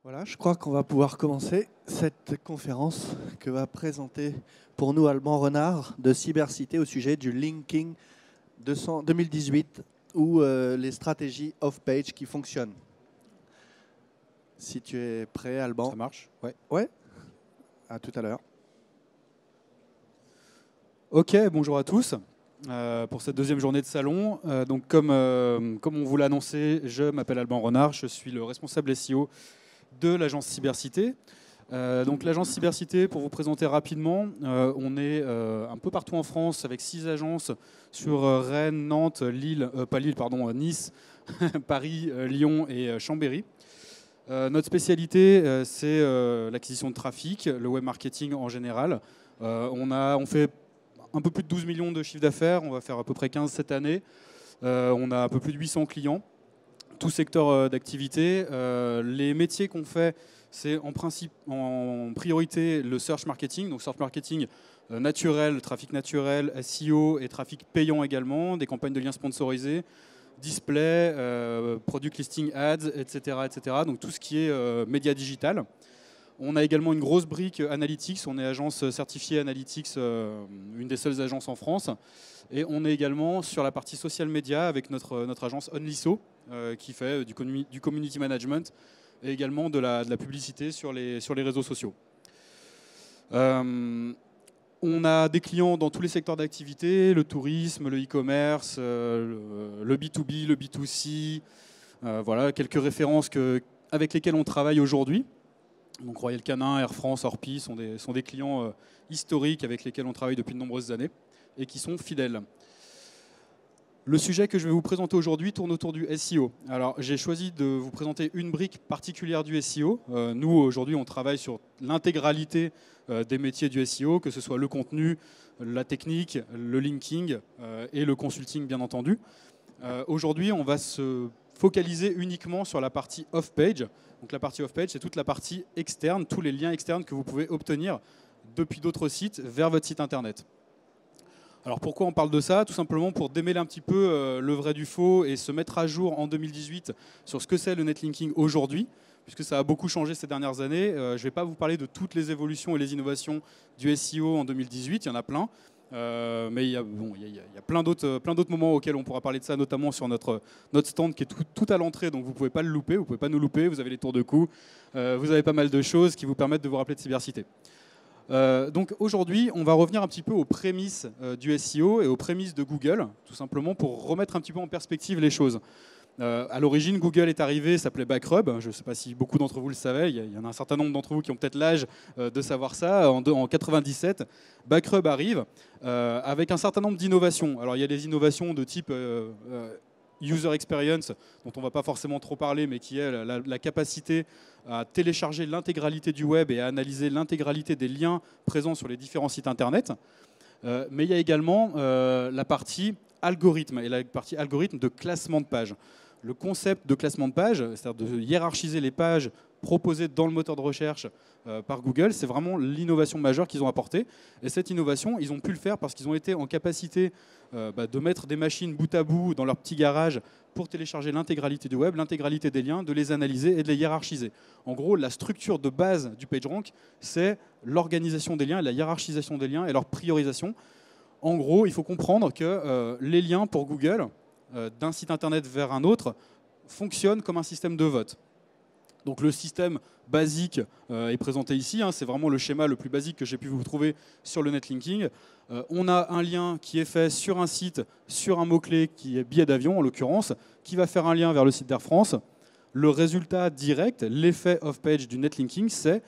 Voilà, je crois qu'on va pouvoir commencer cette conférence que va présenter pour nous Alban Renard de Cybercité au sujet du linking 2018 ou les stratégies off-page qui fonctionnent. Si tu es prêt, Alban. Ça marche? Ouais. Ouais. À tout à l'heure. Ok, bonjour à tous. Pour cette deuxième journée de salon. Donc comme on vous l'a annoncé, je m'appelle Alban Renard, je suis le responsable SEO de l'agence Cybercité. Donc l'agence Cybercité, pour vous présenter rapidement, on est un peu partout en France avec 6 agences sur Rennes, Nantes, Nice, Paris, Lyon et Chambéry. Notre spécialité, c'est l'acquisition de trafic, le web marketing en général. On fait un peu plus de 12 millions de chiffre d'affaires, on va faire à peu près 15 cette année. On a un peu plus de 800 clients, tout secteur d'activité. Les métiers qu'on fait, c'est en priorité le search marketing, donc search marketing naturel, trafic naturel, SEO et trafic payant également, des campagnes de liens sponsorisés, display, product listing ads, etc., etc. Donc tout ce qui est média digital. On a également une grosse brique Analytics, on est agence certifiée Analytics, une des seules agences en France. Et on est également sur la partie social media avec notre agence Onlyso, qui fait du community management et également de la publicité sur les réseaux sociaux. On a des clients dans tous les secteurs d'activité, le tourisme, le e-commerce, le B2B, le B2C. Voilà, quelques références avec lesquelles on travaille aujourd'hui. Donc Royal Canin, Air France, Orpi sont des clients historiques avec lesquels on travaille depuis de nombreuses années et qui sont fidèles. Le sujet que je vais vous présenter aujourd'hui tourne autour du SEO. Alors j'ai choisi de vous présenter une brique particulière du SEO. Nous aujourd'hui on travaille sur l'intégralité des métiers du SEO, que ce soit le contenu, la technique, le linking et le consulting bien entendu. Aujourd'hui on va se focaliser uniquement sur la partie off-page. Donc la partie off-page, c'est toute la partie externe, tous les liens externes que vous pouvez obtenir depuis d'autres sites vers votre site internet. Alors pourquoi on parle de ça? Tout simplement pour démêler un petit peu le vrai du faux et se mettre à jour en 2018 sur ce que c'est le netlinking aujourd'hui, puisque ça a beaucoup changé ces dernières années. Je ne vais pas vous parler de toutes les évolutions et les innovations du SEO en 2018, il y en a plein. Mais il y a plein d'autres moments auxquels on pourra parler de ça, notamment sur notre stand qui est tout à l'entrée, donc vous ne pouvez pas le louper, vous ne pouvez pas nous louper, vous avez les tours de cou, vous avez pas mal de choses qui vous permettent de vous rappeler de Cybercité. Donc aujourd'hui, on va revenir un petit peu aux prémices du SEO et aux prémices de Google, tout simplement pour remettre un petit peu en perspective les choses. À l'origine, Google est arrivé, s'appelait Backrub. Je ne sais pas si beaucoup d'entre vous le savaient. Il y en a un certain nombre d'entre vous qui ont peut-être l'âge de savoir ça. En 97, Backrub arrive avec un certain nombre d'innovations. Alors il y a des innovations de type user experience, dont on ne va pas forcément trop parler, mais qui est la capacité à télécharger l'intégralité du web et à analyser l'intégralité des liens présents sur les différents sites internet. Mais il y a également la partie algorithme et la partie algorithme de classement de pages. Le concept de classement de pages, c'est-à-dire de hiérarchiser les pages proposées dans le moteur de recherche par Google, c'est vraiment l'innovation majeure qu'ils ont apportée. Et cette innovation, ils ont pu le faire parce qu'ils ont été en capacité de mettre des machines bout à bout dans leur petit garage pour télécharger l'intégralité du web, l'intégralité des liens, de les analyser et de les hiérarchiser. En gros, la structure de base du PageRank, c'est l'organisation des liens, la hiérarchisation des liens et leur priorisation. En gros, il faut comprendre que les liens pour Google, d'un site internet vers un autre, fonctionnent comme un système de vote. Donc le système basique est présenté ici, c'est vraiment le schéma le plus basique que j'ai pu vous trouver sur le netlinking. On a un lien qui est fait sur un site, sur un mot-clé qui est billet d'avion en l'occurrence, qui va faire un lien vers le site d'Air France. Le résultat direct, l'effet off-page du netlinking, c'est,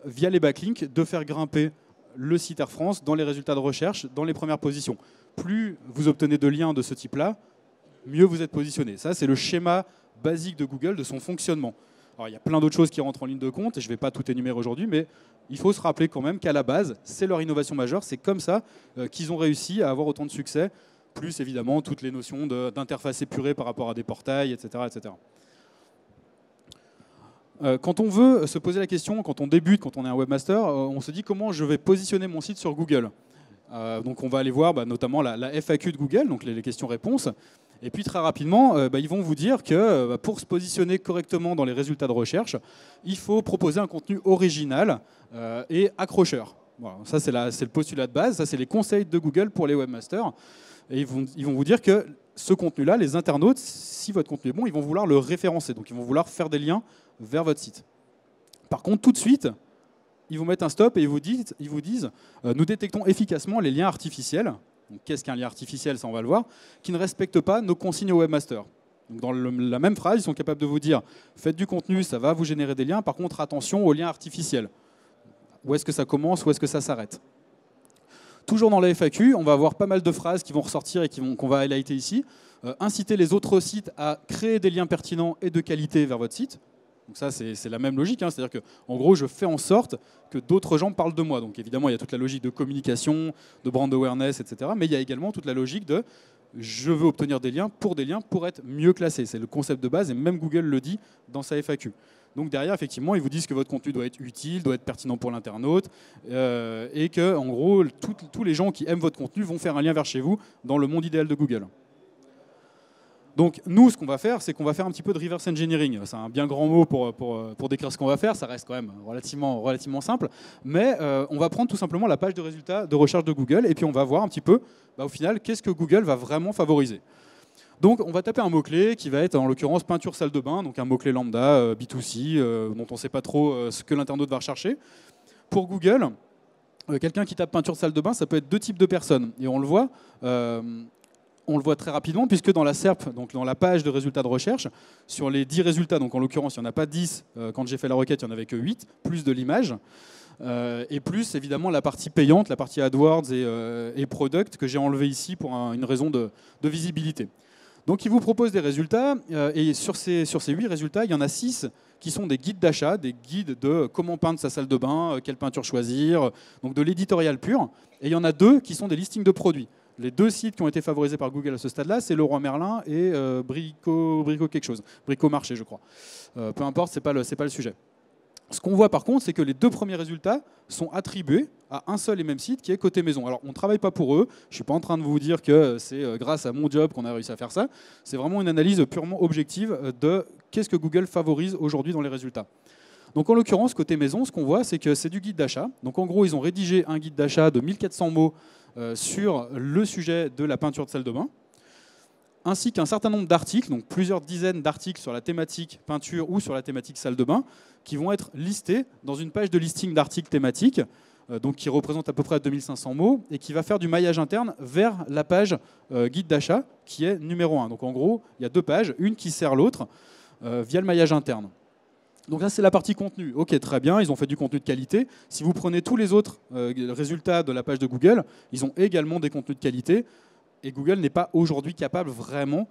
via les backlinks, de faire grimper le site Air France dans les résultats de recherche, dans les premières positions. Plus vous obtenez de liens de ce type-là, mieux vous êtes positionné. Ça, c'est le schéma basique de Google, de son fonctionnement. Alors, il y a plein d'autres choses qui rentrent en ligne de compte, et je ne vais pas tout énumérer aujourd'hui, mais il faut se rappeler quand même qu'à la base, c'est leur innovation majeure, c'est comme ça qu'ils ont réussi à avoir autant de succès, plus évidemment toutes les notions d'interface épurée par rapport à des portails, etc. etc. Quand on veut se poser la question, quand on débute, quand on est un webmaster, on se dit comment je vais positionner mon site sur Google. Donc on va aller voir notamment la FAQ de Google, donc les questions-réponses. Et puis très rapidement, ils vont vous dire que pour se positionner correctement dans les résultats de recherche, il faut proposer un contenu original et accrocheur. Voilà, ça c'est le postulat de base, ça c'est les conseils de Google pour les webmasters. Et ils vont vous dire que ce contenu-là, les internautes, si votre contenu est bon, ils vont vouloir le référencer. Donc ils vont vouloir faire des liens vers votre site. Par contre, tout de suite, ils vous mettent un stop et ils vous disent nous détectons efficacement les liens artificiels. Qu'est-ce qu'un lien artificiel, ça on va le voir, qui ne respectent pas nos consignes au webmaster. Donc dans la même phrase, ils sont capables de vous dire faites du contenu, ça va vous générer des liens, par contre attention aux liens artificiels. Où est-ce que ça commence, où est-ce que ça s'arrête? Toujours dans la FAQ, on va avoir pas mal de phrases qui vont ressortir et qu'on va highlighter ici. Inciter les autres sites à créer des liens pertinents et de qualité vers votre site. Donc ça, c'est la même logique, hein. C'est-à-dire qu'en gros, je fais en sorte que d'autres gens parlent de moi. Donc évidemment, il y a toute la logique de communication, de brand awareness, etc. Mais il y a également toute la logique de je veux obtenir des liens pour être mieux classé. C'est le concept de base et même Google le dit dans sa FAQ. Donc derrière, effectivement, ils vous disent que votre contenu doit être utile, doit être pertinent pour l'internaute et que, en gros, tous les gens qui aiment votre contenu vont faire un lien vers chez vous dans le monde idéal de Google. Donc nous, ce qu'on va faire, c'est qu'on va faire un petit peu de reverse engineering. C'est un bien grand mot pour décrire ce qu'on va faire. Ça reste quand même relativement simple. Mais on va prendre tout simplement la page de résultats de recherche de Google et puis on va voir un petit peu, au final, qu'est-ce que Google va vraiment favoriser. Donc on va taper un mot-clé qui va être en l'occurrence peinture salle de bain, donc un mot-clé lambda, B2C, dont on ne sait pas trop ce que l'internaute va rechercher. Pour Google, quelqu'un qui tape peinture salle de bain, ça peut être deux types de personnes. Et on le voit très rapidement, puisque dans la SERP, donc dans la page de résultats de recherche, sur les 10 résultats, donc en l'occurrence, il n'y en a pas 10, quand j'ai fait la requête, il n'y en avait que 8, plus de l'image, et plus évidemment la partie payante, la partie AdWords et Product, que j'ai enlevé ici pour une raison de visibilité. Donc il vous propose des résultats, et sur ces 8 résultats, il y en a 6 qui sont des guides d'achat, des guides de comment peindre sa salle de bain, quelle peinture choisir, donc de l'éditorial pur, et il y en a 2 qui sont des listings de produits. Les 2 sites qui ont été favorisés par Google à ce stade-là, c'est Leroy Merlin et Brico quelque chose, Brico Marché, je crois. Peu importe, c'est pas le sujet. Ce qu'on voit par contre, c'est que les 2 premiers résultats sont attribués à un seul et même site qui est Côté Maison. Alors on ne travaille pas pour eux, je ne suis pas en train de vous dire que c'est grâce à mon job qu'on a réussi à faire ça, c'est vraiment une analyse purement objective de qu'est-ce que Google favorise aujourd'hui dans les résultats. Donc en l'occurrence, Côté Maison, ce qu'on voit, c'est que c'est du guide d'achat. Donc en gros, ils ont rédigé un guide d'achat de 1400 mots sur le sujet de la peinture de salle de bain, ainsi qu'un certain nombre d'articles, donc plusieurs dizaines d'articles sur la thématique peinture ou sur la thématique salle de bain, qui vont être listés dans une page de listing d'articles thématiques, donc qui représente à peu près 2500 mots, et qui va faire du maillage interne vers la page guide d'achat, qui est numéro 1. Donc en gros, il y a 2 pages, une qui sert l'autre, via le maillage interne. Donc là, c'est la partie contenu. Ok, très bien, ils ont fait du contenu de qualité. Si vous prenez tous les autres résultats de la page de Google, ils ont également des contenus de qualité. Et Google n'est pas aujourd'hui capable vraiment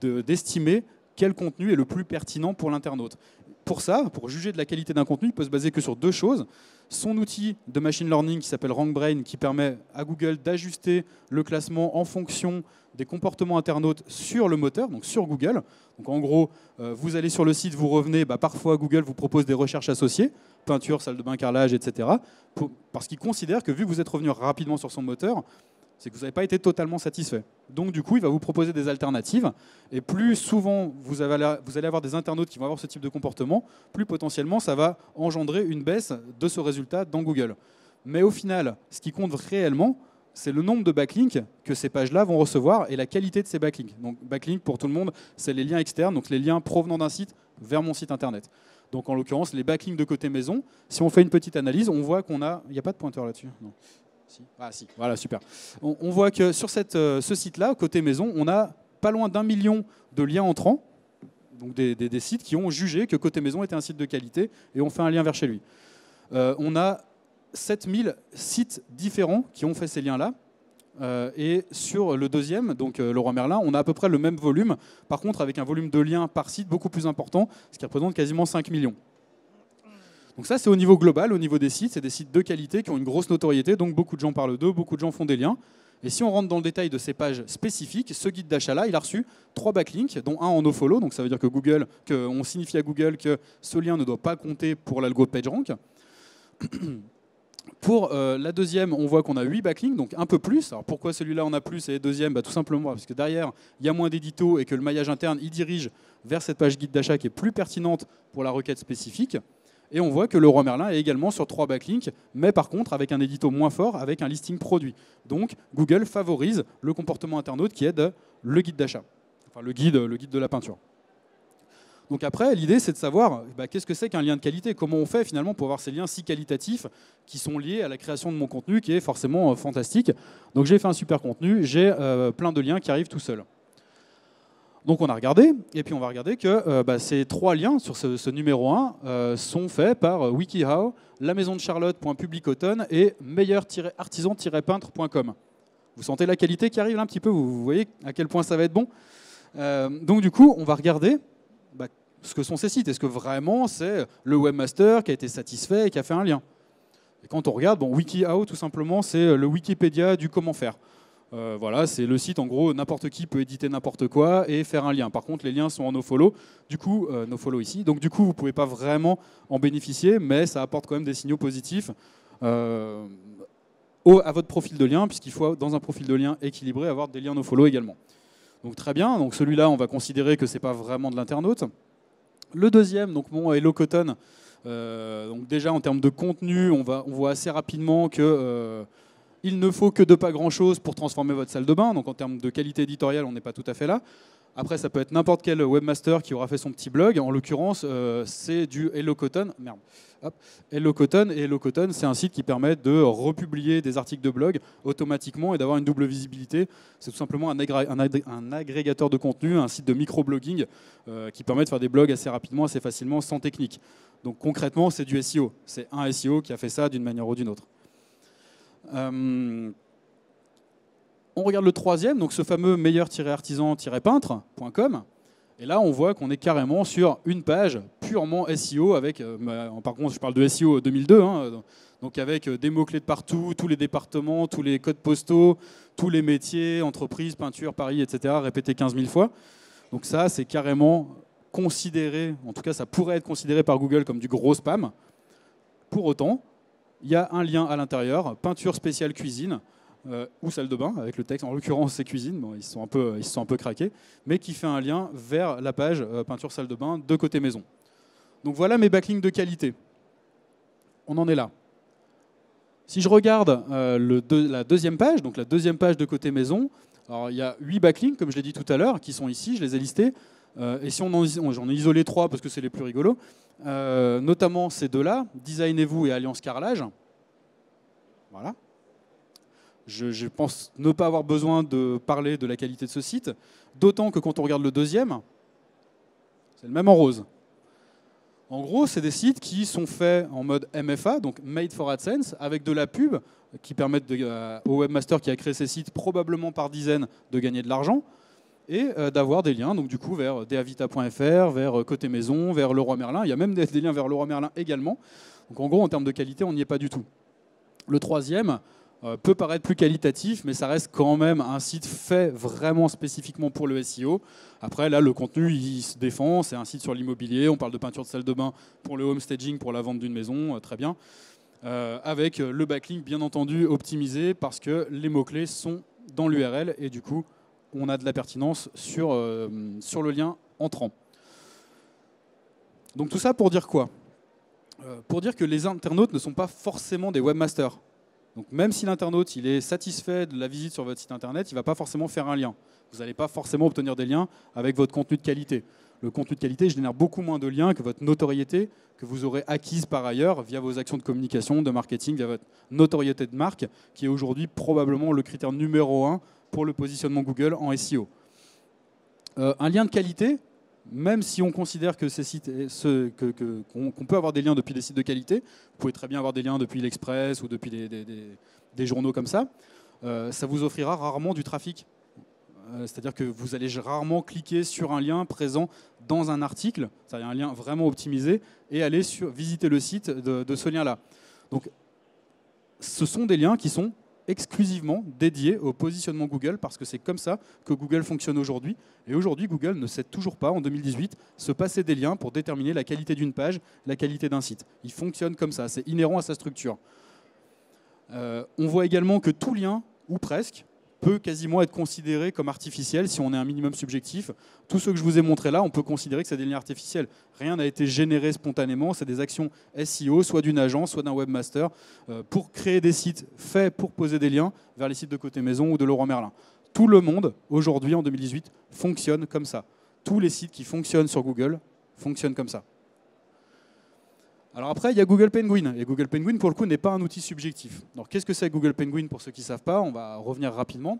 d'estimer quel contenu est le plus pertinent pour l'internaute. Pour ça, pour juger de la qualité d'un contenu, il peut se baser que sur 2 choses. Son outil de machine learning qui s'appelle RankBrain, qui permet à Google d'ajuster le classement en fonction des comportements internautes sur le moteur, donc sur Google. Donc en gros, vous allez sur le site, vous revenez, parfois Google vous propose des recherches associées, peinture, salle de bain, carrelage, etc. Parce qu'il considère que vu que vous êtes revenu rapidement sur son moteur, c'est que vous n'avez pas été totalement satisfait. Donc du coup, il va vous proposer des alternatives. Et plus souvent vous allez avoir des internautes qui vont avoir ce type de comportement, plus potentiellement ça va engendrer une baisse de ce résultat dans Google. Mais au final, ce qui compte réellement, c'est le nombre de backlinks que ces pages-là vont recevoir et la qualité de ces backlinks. Donc backlink, pour tout le monde, c'est les liens externes, donc les liens provenant d'un site vers mon site internet. Donc en l'occurrence, les backlinks de Côté Maison, si on fait une petite analyse, on voit qu'on a... Il n'y a pas de pointeur là-dessus, non. Ah si, voilà, super. On voit que sur ce site-là, Côté Maison, on a pas loin d'1 million de liens entrants, donc des sites qui ont jugé que Côté Maison était un site de qualité et ont fait un lien vers chez lui. On a 7000 sites différents qui ont fait ces liens-là. Et sur le deuxième, donc Leroy Merlin, on a à peu près le même volume, par contre avec un volume de liens par site beaucoup plus important, ce qui représente quasiment 5 millions. Donc ça, c'est au niveau global, au niveau des sites. C'est des sites de qualité qui ont une grosse notoriété, donc beaucoup de gens parlent d'eux, beaucoup de gens font des liens. Et si on rentre dans le détail de ces pages spécifiques, ce guide d'achat-là, il a reçu 3 backlinks, dont un en nofollow, donc ça veut dire qu'on signifie à Google que ce lien ne doit pas compter pour l'algo PageRank. Pour la deuxième, on voit qu'on a 8 backlinks, donc un peu plus. Alors pourquoi celui-là en a plus et le deuxième, tout simplement parce que derrière, il y a moins d'édito et que le maillage interne, il dirige vers cette page guide d'achat qui est plus pertinente pour la requête spécifique. Et on voit que Leroy Merlin est également sur 3 backlinks, mais par contre avec un édito moins fort, avec un listing produit. Donc Google favorise le comportement internaute qui aide le guide d'achat, enfin le guide de la peinture. Donc après, l'idée, c'est de savoir qu'est-ce que c'est qu'un lien de qualité, comment on fait finalement pour avoir ces liens si qualitatifs qui sont liés à la création de mon contenu qui est forcément fantastique. Donc j'ai fait un super contenu, j'ai plein de liens qui arrivent tout seuls. Donc on a regardé, et puis on va regarder que ces 3 liens sur ce numéro 1 sont faits par WikiHow, la maison de Charlotte.publicoton et meilleur-artisan-peintre.com. Vous sentez la qualité qui arrive là un petit peu, vous voyez à quel point ça va être bon. Donc du coup, on va regarder ce que sont ces sites. Est-ce que vraiment c'est le webmaster qui a été satisfait et qui a fait un lien? Et quand on regarde, WikiHow, tout simplement, c'est le Wikipédia du comment faire. Voilà, c'est le site, en gros, n'importe qui peut éditer n'importe quoi et faire un lien. Par contre, les liens sont en nofollow. Du coup, nofollow ici. Donc du coup, vous ne pouvez pas vraiment en bénéficier, mais ça apporte quand même des signaux positifs à votre profil de lien, puisqu'il faut, dans un profil de lien équilibré, avoir des liens nofollow également. Donc très bien. Donc celui-là, on va considérer que ce n'est pas vraiment de l'internaute. Le deuxième, donc mon HelloCotton, donc déjà en termes de contenu, on voit assez rapidement que il ne faut que de pas grand-chose pour transformer votre salle de bain. Donc en termes de qualité éditoriale, on n'est pas tout à fait là. Après, ça peut être n'importe quel webmaster qui aura fait son petit blog. En l'occurrence, c'est du HelloCotton. Merde. Hop. HelloCotton. Et HelloCotton, c'est un site qui permet de republier des articles de blog automatiquement et d'avoir une double visibilité. C'est tout simplement un agrégateur de contenu, un site de microblogging qui permet de faire des blogs assez rapidement, assez facilement, sans technique. Donc concrètement, c'est du SEO. C'est un SEO qui a fait ça d'une manière ou d'une autre. On regarde le troisième, donc ce fameux meilleur-artisan-peintre.com. Et là, on voit qu'on est carrément sur une page purement SEO avec, par contre, je parle de SEO 2002, donc avec des mots-clés de partout, tous les départements, tous les codes postaux, tous les métiers, entreprises, peinture, Paris, etc., répétés 15 000 fois. Donc ça, c'est carrément considéré, en tout cas, ça pourrait être considéré par Google comme du gros spam. Pour autant, il y a un lien à l'intérieur, peinture spéciale cuisine, ou salle de bain, avec le texte, en l'occurrence c'est cuisine, bon, ils se sont un peu craqués, mais qui fait un lien vers la page peinture salle de bain de côté maison. Donc voilà mes backlinks de qualité. On en est là. Si je regarde la deuxième page, donc la deuxième page de côté maison, alors il y a 8 backlinks, comme je l'ai dit tout à l'heure, qui sont ici, je les ai listés. Et si j'en ai isolé 3 parce que c'est les plus rigolos, notamment ces deux-là, Designez-vous et Alliance Carrelage. Voilà. Je pense ne pas avoir besoin de parler de la qualité de ce site, d'autant que quand on regarde le deuxième, c'est le même en rose. En gros, c'est des sites qui sont faits en mode MFA, donc Made for AdSense, avec de la pub, qui permettent au webmaster qui a créé ces sites, probablement par dizaines, de gagner de l'argent, et d'avoir des liens, donc du coup, vers deavita.fr, vers Côté Maison, vers Leroy Merlin. Il y a même des liens vers Leroy Merlin également. Donc en gros, en termes de qualité, on n'y est pas du tout. Le troisième peut paraître plus qualitatif, mais ça reste quand même un site fait vraiment spécifiquement pour le SEO. Après, là, le contenu, il se défend. C'est un site sur l'immobilier. On parle de peinture de salle de bain pour le home staging, pour la vente d'une maison. Très bien. Avec le backlink, bien entendu, optimisé parce que les mots-clés sont dans l'URL et du coup, on a de la pertinence sur le lien entrant. Donc tout ça pour dire quoi? Pour dire que les internautes ne sont pas forcément des webmasters. Donc même si l'internaute il est satisfait de la visite sur votre site internet, il ne va pas forcément faire un lien. Vous n'allez pas forcément obtenir des liens avec votre contenu de qualité. Le contenu de qualité génère beaucoup moins de liens que votre notoriété que vous aurez acquise par ailleurs via vos actions de communication, de marketing, via votre notoriété de marque, qui est aujourd'hui probablement le critère numéro 1 pour le positionnement Google en SEO. Un lien de qualité, même si on considère que ces sites, qu'on peut avoir des liens depuis des sites de qualité, vous pouvez très bien avoir des liens depuis l'Express ou depuis des journaux comme ça, ça vous offrira rarement du trafic. C'est-à-dire que vous allez rarement cliquer sur un lien présent dans un article, c'est-à-dire un lien vraiment optimisé, et aller visiter le site de ce lien-là. Donc, ce sont des liens qui sont exclusivement dédiés au positionnement Google parce que c'est comme ça que Google fonctionne aujourd'hui. Et aujourd'hui, Google ne sait toujours pas, en 2018, se passer des liens pour déterminer la qualité d'une page, la qualité d'un site. Il fonctionne comme ça, c'est inhérent à sa structure. On voit également que tout lien, ou presque, peut quasiment être considéré comme artificiel si on est un minimum subjectif. Tout ce que je vous ai montré là, on peut considérer que c'est des liens artificiels. Rien n'a été généré spontanément, c'est des actions SEO, soit d'une agence, soit d'un webmaster, pour créer des sites faits pour poser des liens vers les sites de Côté Maison ou de Leroy Merlin. Tout le monde, aujourd'hui, en 2018, fonctionne comme ça. Tous les sites qui fonctionnent sur Google fonctionnent comme ça. Alors après, il y a Google Penguin. Et Google Penguin, pour le coup, n'est pas un outil subjectif. Alors qu'est-ce que c'est Google Penguin pour ceux qui ne savent pas? On va revenir rapidement.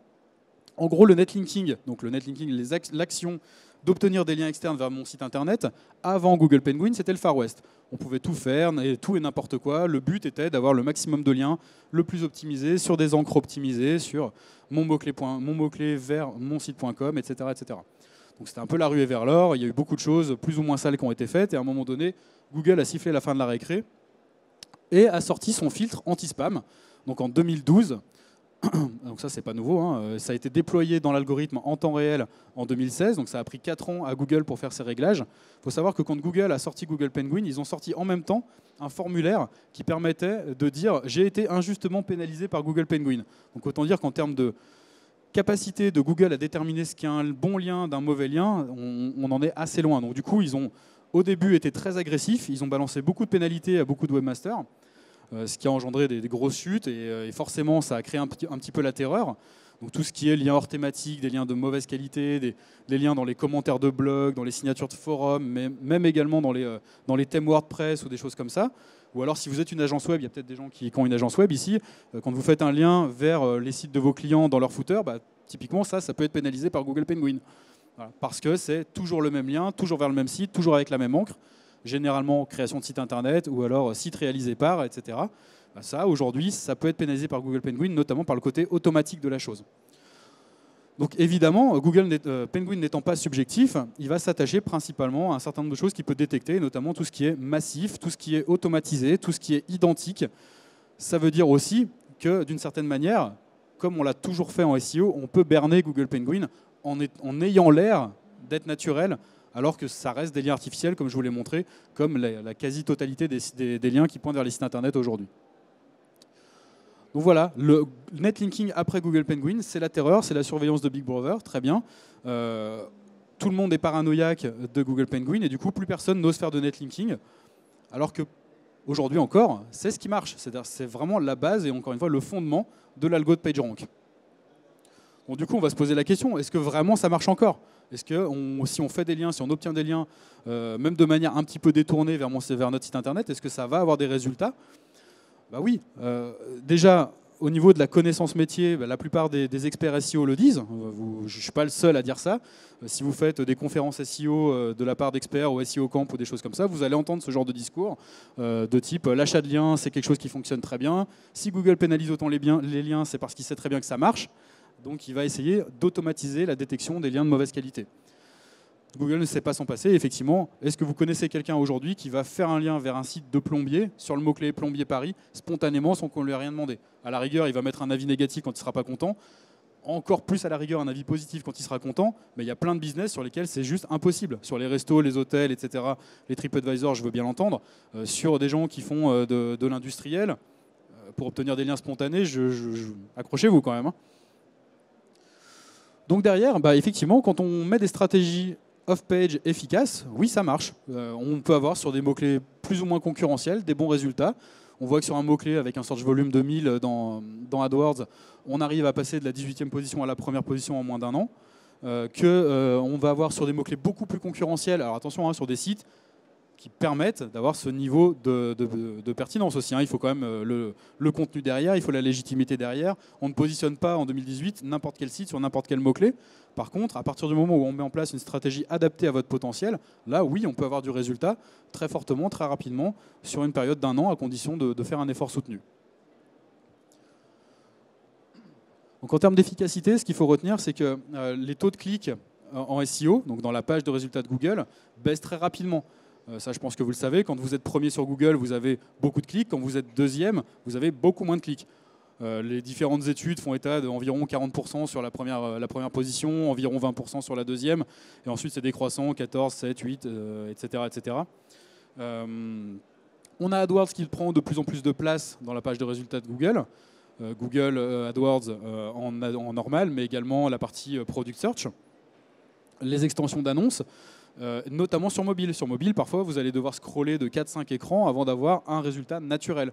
En gros, le netlinking, donc le netlinking, l'action d'obtenir des liens externes vers mon site internet, avant Google Penguin, c'était le Far West. On pouvait tout faire, tout et n'importe quoi. Le but était d'avoir le maximum de liens, le plus optimisé, sur des encres optimisées, sur mon mot-clé vers mon site.com, etc., etc. Donc c'était un peu la ruée vers l'or. Il y a eu beaucoup de choses plus ou moins sales qui ont été faites. Et à un moment donné, Google a sifflé la fin de la récré et a sorti son filtre anti-spam. Donc en 2012, donc ça c'est pas nouveau, hein, ça a été déployé dans l'algorithme en temps réel en 2016. Donc ça a pris 4 ans à Google pour faire ces réglages. Il faut savoir que quand Google a sorti Google Penguin, ils ont sorti en même temps un formulaire qui permettait de dire « j'ai été injustement pénalisé par Google Penguin ». Donc autant dire qu'en termes de capacité de Google à déterminer ce qui est un bon lien d'un mauvais lien, on en est assez loin. Donc du coup, ils ont au début été très agressifs, ils ont balancé beaucoup de pénalités à beaucoup de webmasters, ce qui a engendré des grosses chutes et forcément ça a créé un petit peu la terreur. Donc tout ce qui est liens hors thématique, des liens de mauvaise qualité, des liens dans les commentaires de blog, dans les signatures de forums, mais même également dans les thèmes WordPress ou des choses comme ça. Ou alors si vous êtes une agence web, il y a peut-être des gens qui ont une agence web ici, quand vous faites un lien vers les sites de vos clients dans leur footer, typiquement ça peut être pénalisé par Google Penguin. Voilà, parce que c'est toujours le même lien, toujours vers le même site, toujours avec la même encre, généralement création de site internet ou alors site réalisé par, etc. Ça, aujourd'hui, ça peut être pénalisé par Google Penguin, notamment par le côté automatique de la chose. Donc évidemment, Penguin n'étant pas subjectif, il va s'attacher principalement à un certain nombre de choses qu'il peut détecter, notamment tout ce qui est massif, tout ce qui est automatisé, tout ce qui est identique. Ça veut dire aussi que d'une certaine manière, comme on l'a toujours fait en SEO, on peut berner Google Penguin en ayant l'air d'être naturel, alors que ça reste des liens artificiels, comme je vous l'ai montré, comme la quasi-totalité des liens qui pointent vers les sites internet aujourd'hui. Donc voilà, le netlinking après Google Penguin, c'est la terreur, c'est la surveillance de Big Brother, très bien. Tout le monde est paranoïaque de Google Penguin et du coup, plus personne n'ose faire de netlinking, alors que aujourd'hui encore, c'est ce qui marche. C'est vraiment la base et encore une fois le fondement de l'algo de PageRank. Bon, du coup, on va se poser la question, est-ce que vraiment ça marche encore? Est-ce que si on fait des liens, si on obtient des liens, même de manière un petit peu détournée vers notre site internet, est-ce que ça va avoir des résultats? Bah oui. Déjà, au niveau de la connaissance métier, la plupart des experts SEO le disent. Je ne suis pas le seul à dire ça. Si vous faites des conférences SEO de la part d'experts ou SEO Camp ou des choses comme ça, vous allez entendre ce genre de discours de type l'achat de liens, c'est quelque chose qui fonctionne très bien. Si Google pénalise autant les liens, c'est parce qu'il sait très bien que ça marche. Donc il va essayer d'automatiser la détection des liens de mauvaise qualité. Google ne sait pas s'en passer. Effectivement, est-ce que vous connaissez quelqu'un aujourd'hui qui va faire un lien vers un site de plombier sur le mot-clé plombier Paris spontanément sans qu'on lui ait rien demandé? À la rigueur, il va mettre un avis négatif quand il ne sera pas content. Encore plus à la rigueur, un avis positif quand il sera content. Mais il y a plein de business sur lesquels c'est juste impossible. Sur les restos, les hôtels, etc. Les TripAdvisor, je veux bien l'entendre. Sur des gens qui font de l'industriel, pour obtenir des liens spontanés, accrochez-vous quand même. Hein. Donc derrière, effectivement, quand on met des stratégies off-page efficaces, oui, ça marche. On peut avoir sur des mots-clés plus ou moins concurrentiels des bons résultats. On voit que sur un mot-clé avec un search volume de 1000 dans AdWords, on arrive à passer de la 18e position à la première position en moins d'un an. On va avoir sur des mots-clés beaucoup plus concurrentiels, alors attention, sur des sites qui permettent d'avoir ce niveau de pertinence aussi. Il faut quand même le contenu derrière, il faut la légitimité derrière. On ne positionne pas en 2018 n'importe quel site sur n'importe quel mot-clé. Par contre, à partir du moment où on met en place une stratégie adaptée à votre potentiel, là, oui, on peut avoir du résultat très fortement, très rapidement, sur une période d'1 an, à condition de faire un effort soutenu. Donc en termes d'efficacité, ce qu'il faut retenir, c'est que les taux de clics en SEO, donc dans la page de résultats de Google, baissent très rapidement. Ça, je pense que vous le savez, quand vous êtes premier sur Google, vous avez beaucoup de clics. Quand vous êtes deuxième, vous avez beaucoup moins de clics. Les différentes études font état d'environ 40% sur la première position, environ 20% sur la deuxième. Et ensuite, c'est décroissant, 14, 7, 8, etc. etc. On a AdWords qui prend de plus en plus de place dans la page de résultats de Google. Google AdWords en normal, mais également la partie Product Search, les extensions d'annonces, notamment sur mobile. Sur mobile, parfois, vous allez devoir scroller de 4-5 écrans avant d'avoir un résultat naturel.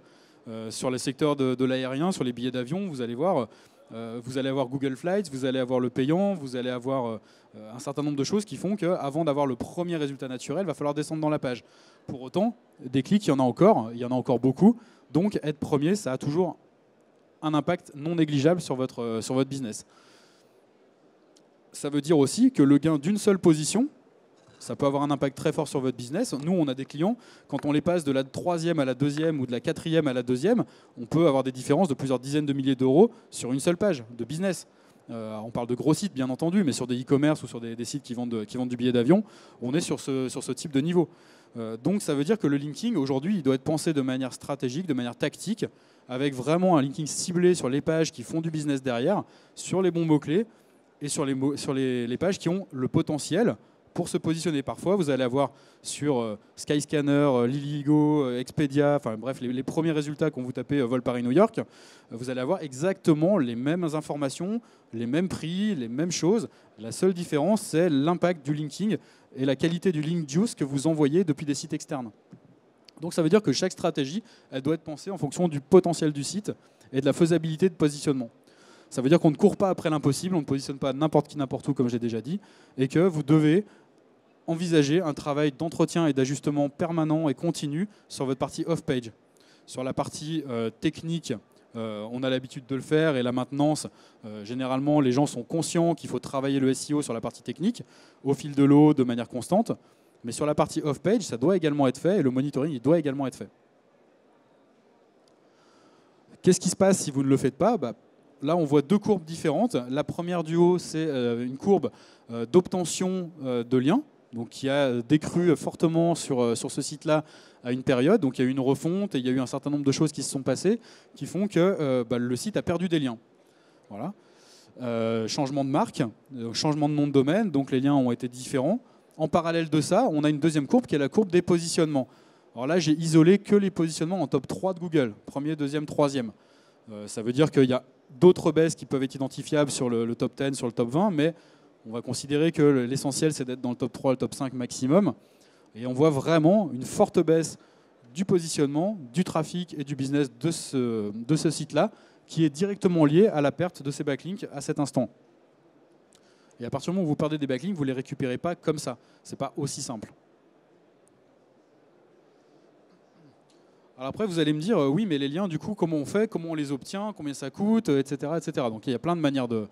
Sur les secteurs de l'aérien, sur les billets d'avion, vous allez voir, vous allez avoir Google Flights, vous allez avoir le payant, vous allez avoir un certain nombre de choses qui font qu'avant d'avoir le premier résultat naturel, il va falloir descendre dans la page. Pour autant, des clics, il y en a encore beaucoup. Donc, être premier, ça a toujours un impact non négligeable sur votre business. Ça veut dire aussi que le gain d'une seule position, ça peut avoir un impact très fort sur votre business. Nous, on a des clients, quand on les passe de la 3e à la 2e ou de la 4e à la 2e, on peut avoir des différences de plusieurs dizaines de milliers d'euros sur une seule page de business. On parle de gros sites, bien entendu, mais sur des e-commerce ou sur des sites qui vendent du billet d'avion, on est sur ce type de niveau. Donc ça veut dire que le linking, aujourd'hui, il doit être pensé de manière stratégique, de manière tactique, avec vraiment un linking ciblé sur les pages qui font du business derrière, sur les bons mots-clés et sur les pages qui ont le potentiel pour se positionner. Parfois, vous allez avoir sur Skyscanner, Liligo, Expedia, enfin bref, les premiers résultats quand vous tapez vol Paris-New York, vous allez avoir exactement les mêmes informations, les mêmes prix, les mêmes choses. La seule différence, c'est l'impact du linking et la qualité du link juice que vous envoyez depuis des sites externes. Donc ça veut dire que chaque stratégie, elle doit être pensée en fonction du potentiel du site et de la faisabilité de positionnement. Ça veut dire qu'on ne court pas après l'impossible, on ne positionne pas n'importe qui, n'importe où, comme j'ai déjà dit, et que vous devez envisager un travail d'entretien et d'ajustement permanent et continu sur votre partie off-page. Sur la partie technique, on a l'habitude de le faire, et la maintenance, généralement, les gens sont conscients qu'il faut travailler le SEO sur la partie technique, au fil de l'eau, de manière constante. Mais sur la partie off-page, ça doit également être fait, et le monitoring, il doit également être fait. Qu'est-ce qui se passe si vous ne le faites pas ? Là, on voit deux courbes différentes. La première du haut, c'est une courbe d'obtention de liens, donc qui a décru fortement sur ce site-là à une période. Donc il y a eu une refonte et il y a eu un certain nombre de choses qui se sont passées qui font que le site a perdu des liens. Voilà. Changement de marque, changement de nom de domaine, donc les liens ont été différents. En parallèle de ça, on a une deuxième courbe qui est la courbe des positionnements. Alors là, j'ai isolé que les positionnements en top 3 de Google, premier, deuxième, troisième. Ça veut dire qu'il y a d'autres baisses qui peuvent être identifiables sur le top 10, sur le top 20, mais on va considérer que l'essentiel, c'est d'être dans le top 3, le top 5 maximum. Et on voit vraiment une forte baisse du positionnement, du trafic et du business de ce site-là, qui est directement lié à la perte de ces backlinks à cet instant. Et à partir du moment où vous perdez des backlinks, vous ne les récupérez pas comme ça. Ce n'est pas aussi simple. Alors après, vous allez me dire, oui, mais les liens, du coup, comment on fait, comment on les obtient, combien ça coûte, etc., etc. Donc il y a plein de manières de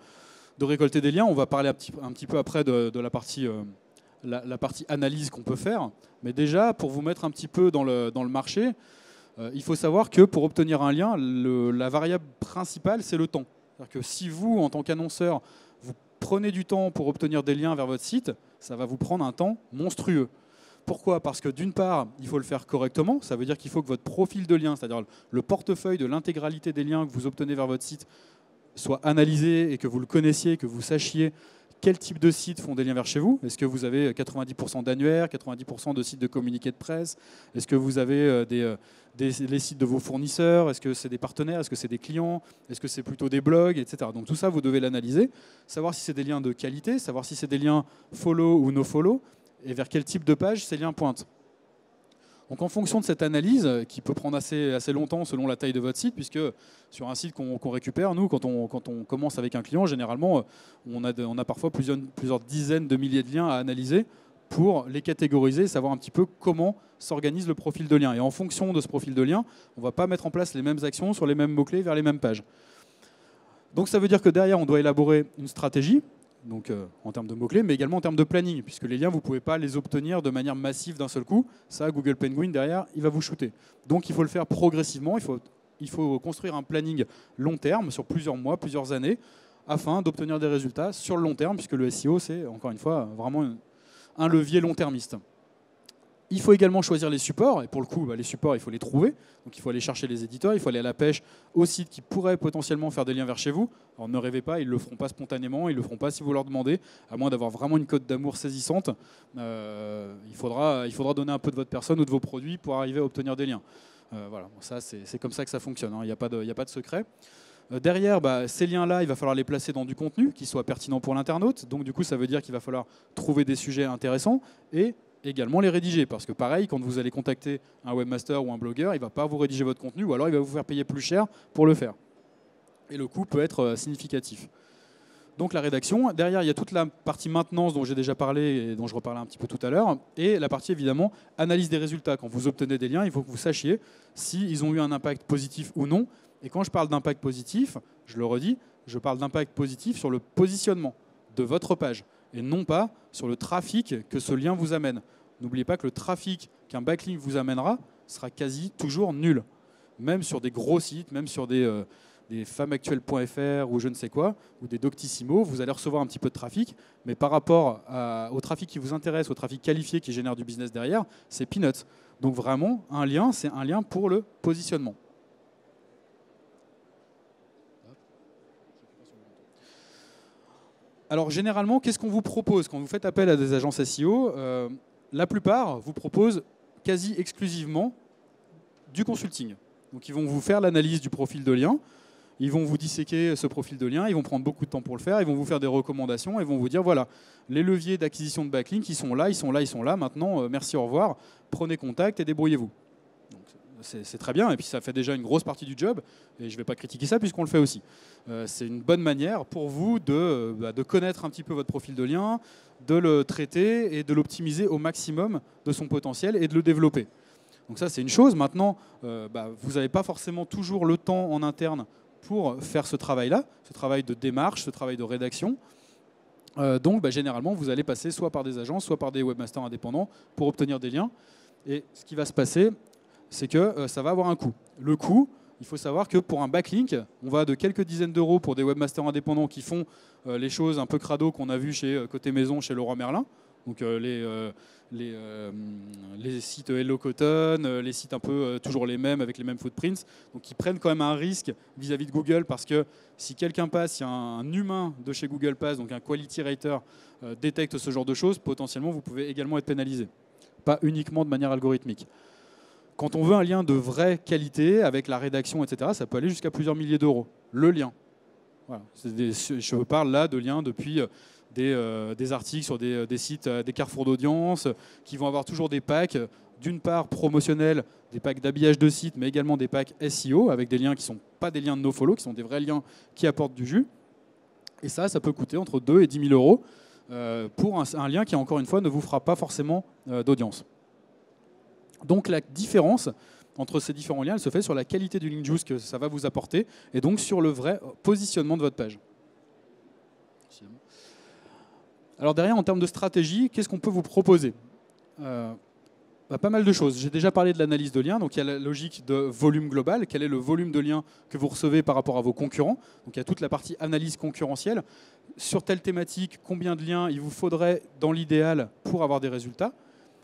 récolter des liens. On va parler un petit peu après de la partie analyse qu'on peut faire. Mais déjà, pour vous mettre un petit peu dans le marché, il faut savoir que pour obtenir un lien, la variable principale, c'est le temps. C'est-à-dire que si vous, en tant qu'annonceur, vous prenez du temps pour obtenir des liens vers votre site, ça va vous prendre un temps monstrueux. Pourquoi ? Parce que d'une part, il faut le faire correctement. Ça veut dire qu'il faut que votre profil de lien, c'est-à-dire le portefeuille de l'intégralité des liens que vous obtenez vers votre site, soit analysé et que vous le connaissiez, que vous sachiez quel type de sites font des liens vers chez vous. Est-ce que vous avez 90% d'annuaires, 90% de sites de communiqués de presse? Est-ce que vous avez les sites de vos fournisseurs? Est-ce que c'est des partenaires? Est-ce que c'est des clients? Est-ce que c'est plutôt des blogs, etc. Donc tout ça, vous devez l'analyser, savoir si c'est des liens de qualité, savoir si c'est des liens follow ou no follow, et vers quel type de page ces liens pointent. Donc en fonction de cette analyse, qui peut prendre assez longtemps selon la taille de votre site, puisque sur un site qu'on récupère, nous, quand on commence avec un client, généralement, on a parfois plusieurs dizaines de milliers de liens à analyser pour les catégoriser, savoir un petit peu comment s'organise le profil de lien. Et en fonction de ce profil de lien, on ne va pas mettre en place les mêmes actions sur les mêmes mots-clés vers les mêmes pages. Donc ça veut dire que derrière, on doit élaborer une stratégie, donc en termes de mots-clés, mais également en termes de planning, puisque les liens, vous ne pouvez pas les obtenir de manière massive d'un seul coup. Ça, Google Penguin, derrière, il va vous shooter. Donc il faut le faire progressivement, il faut construire un planning long terme, sur plusieurs mois, plusieurs années, afin d'obtenir des résultats sur le long terme, puisque le SEO, c'est, encore une fois, vraiment un levier long-termiste. Il faut également choisir les supports, et pour le coup, les supports, il faut les trouver. Donc il faut aller chercher les éditeurs, il faut aller à la pêche aux sites qui pourraient potentiellement faire des liens vers chez vous. Alors ne rêvez pas, ils ne le feront pas spontanément, ils ne le feront pas si vous leur demandez, à moins d'avoir vraiment une cote d'amour saisissante. Il faudra donner un peu de votre personne ou de vos produits pour arriver à obtenir des liens. Voilà, ça c'est comme ça que ça fonctionne, hein. Il n'y a pas de secret. Derrière, ces liens-là, il va falloir les placer dans du contenu qui soit pertinent pour l'internaute. Donc du coup, ça veut dire qu'il va falloir trouver des sujets intéressants et également les rédiger. Parce que pareil, quand vous allez contacter un webmaster ou un blogueur, il ne va pas vous rédiger votre contenu ou alors il va vous faire payer plus cher pour le faire. Et le coût peut être significatif. Donc la rédaction, derrière il y a toute la partie maintenance dont j'ai déjà parlé et dont je reparlais un petit peu tout à l'heure, et la partie évidemment analyse des résultats. Quand vous obtenez des liens, il faut que vous sachiez s'ils ont eu un impact positif ou non. Et quand je parle d'impact positif, je le redis, je parle d'impact positif sur le positionnement de votre page et non pas sur le trafic que ce lien vous amène. N'oubliez pas que le trafic qu'un backlink vous amènera sera quasi toujours nul. Même sur des gros sites, même sur des femmesactuelles.fr ou je ne sais quoi, ou des Doctissimo, vous allez recevoir un petit peu de trafic, mais par rapport au trafic qui vous intéresse, au trafic qualifié qui génère du business derrière, c'est peanuts. Donc vraiment, un lien, c'est un lien pour le positionnement. Alors généralement, qu'est-ce qu'on vous propose quand vous faites appel à des agences SEO? La plupart vous proposent quasi exclusivement du consulting. Donc ils vont vous faire l'analyse du profil de lien, ils vont vous disséquer ce profil de lien, ils vont prendre beaucoup de temps pour le faire, ils vont vous faire des recommandations, ils vont vous dire voilà, les leviers d'acquisition de backlink, ils sont là, ils sont là, ils sont là, maintenant merci, au revoir, prenez contact et débrouillez-vous. C'est très bien, et puis ça fait déjà une grosse partie du job, et je ne vais pas critiquer ça puisqu'on le fait aussi. C'est une bonne manière pour vous de connaître un petit peu votre profil de lien, de le traiter et de l'optimiser au maximum de son potentiel et de le développer. Donc ça, c'est une chose. Maintenant, vous n'avez pas forcément toujours le temps en interne pour faire ce travail-là, ce travail de démarche, ce travail de rédaction. Donc généralement, vous allez passer soit par des agences, soit par des webmasters indépendants pour obtenir des liens. Et ce qui va se passer, c'est que ça va avoir un coût. Le coût, il faut savoir que pour un backlink, on va de quelques dizaines d'euros pour des webmasters indépendants qui font les choses un peu crado qu'on a vu chez Côté Maison, chez Leroy Merlin. Donc les sites Hello Cotton, les sites un peu toujours les mêmes avec les mêmes footprints. Donc ils prennent quand même un risque vis-à-vis de Google parce que si quelqu'un passe, si un humain de chez Google passe, donc un quality writer détecte ce genre de choses, potentiellement vous pouvez également être pénalisé. Pas uniquement de manière algorithmique. Quand on veut un lien de vraie qualité, avec la rédaction, etc., ça peut aller jusqu'à plusieurs milliers d'euros. Le lien. Voilà. Je parle là de liens depuis des articles sur des sites, des carrefours d'audience, qui vont avoir toujours des packs, d'une part promotionnels, des packs d'habillage de site, mais également des packs SEO, avec des liens qui ne sont pas des liens de nofollow, qui sont des vrais liens qui apportent du jus. Et ça peut coûter entre 2 et 10 000 euros pour un lien qui, encore une fois, ne vous fera pas forcément d'audience. Donc la différence entre ces différents liens, elle se fait sur la qualité du link juice que ça va vous apporter et donc sur le vrai positionnement de votre page. Alors derrière, en termes de stratégie, qu'est-ce qu'on peut vous proposer? Pas mal de choses. J'ai déjà parlé de l'analyse de liens, donc il y a la logique de volume global. Quel est le volume de liens que vous recevez par rapport à vos concurrents? Donc il y a toute la partie analyse concurrentielle. Sur telle thématique, combien de liens il vous faudrait dans l'idéal pour avoir des résultats?